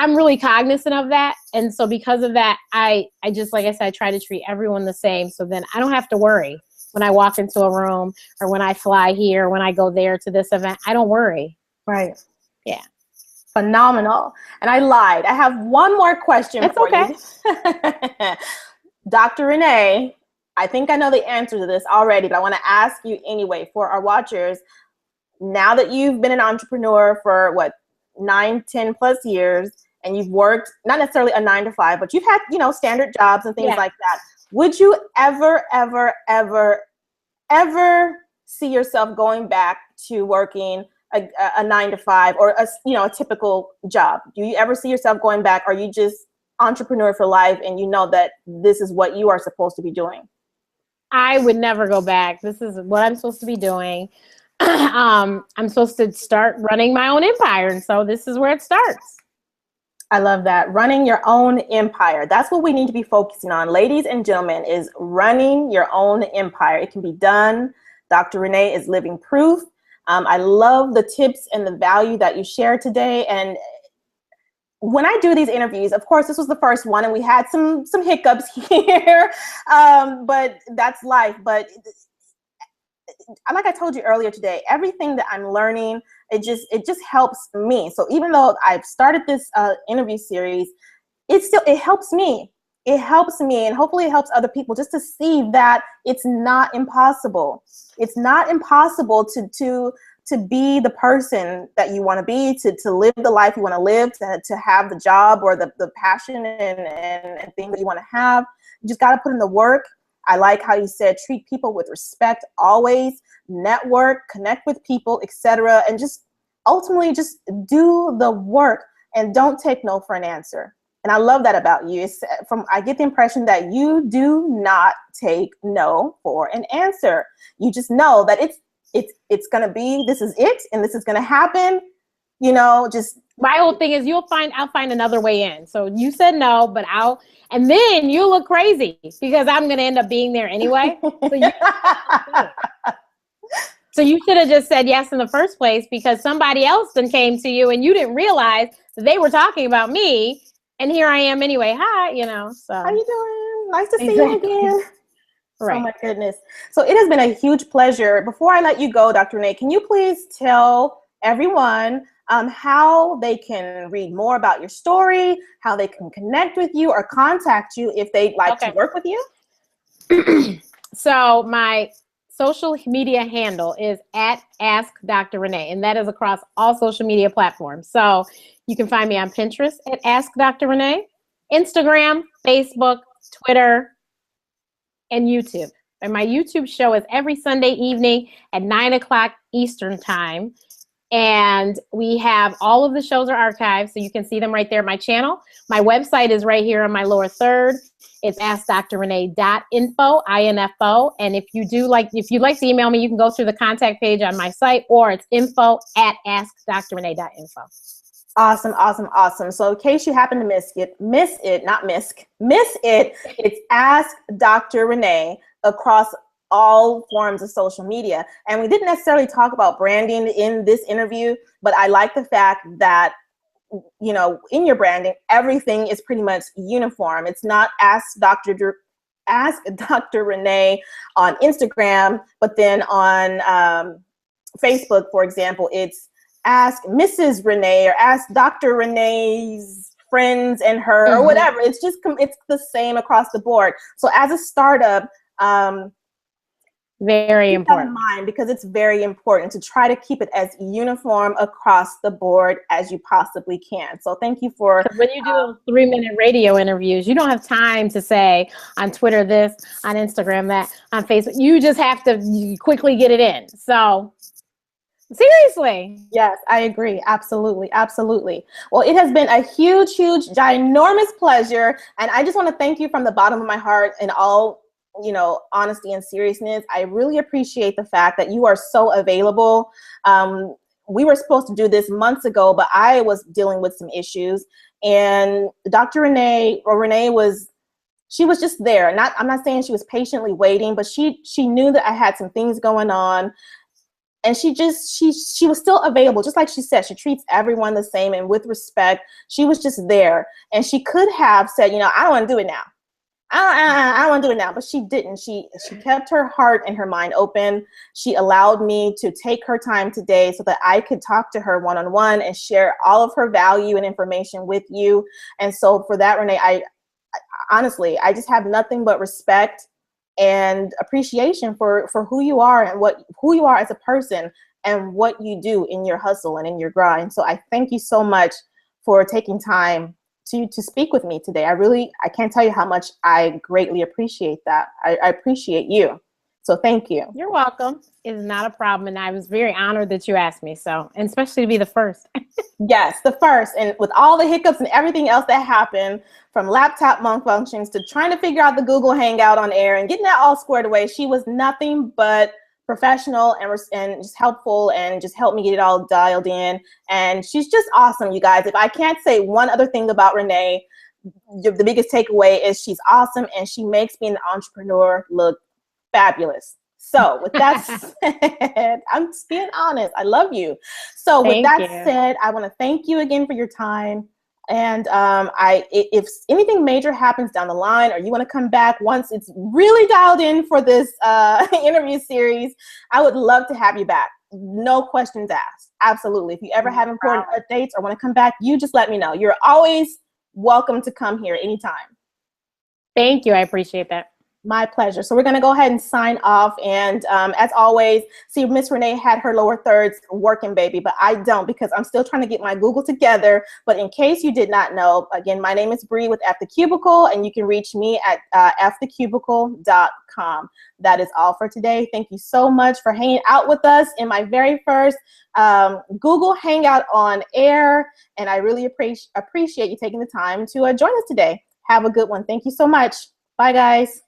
I'm really cognizant of that. And so because of that, I just, like I said, I try to treat everyone the same. So then I don't have to worry when I walk into a room, or when I fly here, or when I go there to this event. I don't worry. Right. Yeah. Phenomenal. And I lied. I have one more question for you. Dr. Renee, I think I know the answer to this already, but I want to ask you anyway for our watchers. Now that you've been an entrepreneur for 9, 10 plus years, and you've worked not necessarily a 9 to 5, but you've had, standard jobs and things like that. Would you ever, ever, ever ever see yourself going back to working a 9 to 5 or a typical job? Do you ever see yourself going back? Or are you just entrepreneur for life and you know that this is what you are supposed to be doing? I would never go back. This is what I'm supposed to be doing. I'm supposed to start running my own empire. And so this is where it starts. I love that. Running your own empire. That's what we need to be focusing on, ladies and gentlemen, is running your own empire. It can be done. Dr. Renee is living proof. I love the tips and the value that you shared today. And when I do these interviews, of course, this was the first one and we had some hiccups here, but that's life. But like I told you earlier today, everything that I'm learning, it just helps me. So even though I've started this interview series, it helps me. It helps me, and hopefully it helps other people just to see that it's not impossible. It's not impossible to be the person that you want to be, to live the life you want to live, to have the job or the passion and thing that you want to have. You just got to put in the work. I like how you said treat people with respect always, network, connect with people, etc. And just ultimately just do the work and don't take no for an answer. And I love that about you. I get the impression that you do not take no for an answer. You just know that it's gonna be, this is it, and this is gonna happen. Just my whole thing is I'll find another way in. So you said no, but and then you look crazy because I'm gonna end up being there anyway. So you should have just said yes in the first place, because somebody else then came to you and you didn't realize that they were talking about me. And here I am anyway. Hi, so. How you doing? Nice to see you again. Right. Oh my goodness. So it has been a huge pleasure. Before I let you go, Dr. Renee, can you please tell everyone how they can read more about your story, how they can connect with you or contact you if they'd like to work with you? So my social media handle is @AskDrRenee, and that is across all social media platforms. So you can find me on Pinterest at Ask Dr. Renee, Instagram, Facebook, Twitter, and YouTube. And my YouTube show is every Sunday evening at 9:00 Eastern time. And we have all of the shows are archived, so you can see them right there on my channel. My website is right here on my lower third. It's askdrrenee.info, INFO. And if you'd like to email me, you can go through the contact page on my site, or it's info@askdrrenee.info. Awesome. So in case you happen to miss it, it's Ask Dr. Renee across all forms of social media. And we didn't necessarily talk about branding in this interview, but I like the fact that, in your branding, everything is pretty much uniform. It's not Ask Dr. Renee on Instagram, but then on Facebook, for example, it's Ask Mrs. Renee or Ask Dr. Renee's friends and her, or whatever. It's the same across the board. So as a startup, very important. Keep that in mind, because it's very important to try to keep it as uniform across the board as you possibly can. So thank you for. When you do 3-minute radio interviews, you don't have time to say on Twitter this, on Instagram that, on Facebook. You just have to quickly get it in. So seriously. Yes, I agree. Absolutely. Well, it has been a huge, ginormous pleasure. And I just want to thank you from the bottom of my heart in all honesty and seriousness. I really appreciate the fact that you are so available. We were supposed to do this months ago, but I was dealing with some issues, and Dr. Renee was just there. I'm not saying she was patiently waiting, but she knew that I had some things going on, and she was still available. Just like she said, she treats everyone the same and with respect. She was just there, and she could have said, I don't want to do it now. I don't want to do it now, but she didn't. She kept her heart and her mind open. She allowed me to take her time today so that I could talk to her one-on-one and share all of her value and information with you. And so for that, Renee, I honestly, I just have nothing but respect and appreciation for who you are and who you are as a person and what you do in your hustle and in your grind. So I thank you so much for taking time to speak with me today. I can't tell you how much I greatly appreciate that. I appreciate you. So thank you. You're welcome. It's not a problem. And I was very honored that you asked me. So, and especially to be the first. Yes, the first. And with all the hiccups and everything else that happened, from laptop malfunctions to trying to figure out the Google Hangout on air and getting that all squared away, she was nothing but professional and just helpful and just helped me get it all dialed in. And she's just awesome, you guys. If I can't say one other thing about Renee, the biggest takeaway is she's awesome and she makes being an entrepreneur look fabulous. So with that said, I'm just being honest. I love you. So with that said, I want to thank you again for your time. And if anything major happens down the line, or you want to come back once it's really dialed in for this interview series, I would love to have you back. No questions asked. Absolutely. If you ever have important updates or want to come back, you just let me know. You're always welcome to come here anytime. Thank you. I appreciate that. My pleasure. So we're going to go ahead and sign off. And as always, see, Miss Renee had her lower thirds working, baby, but I don't, because I'm still trying to get my Google together. But in case you did not know, again, my name is Bree with F the Cubicle, and you can reach me at fthecubicle.com. That is all for today. Thank you so much for hanging out with us in my very first Google Hangout on air. And I really appreciate you taking the time to join us today. Have a good one. Thank you so much. Bye, guys.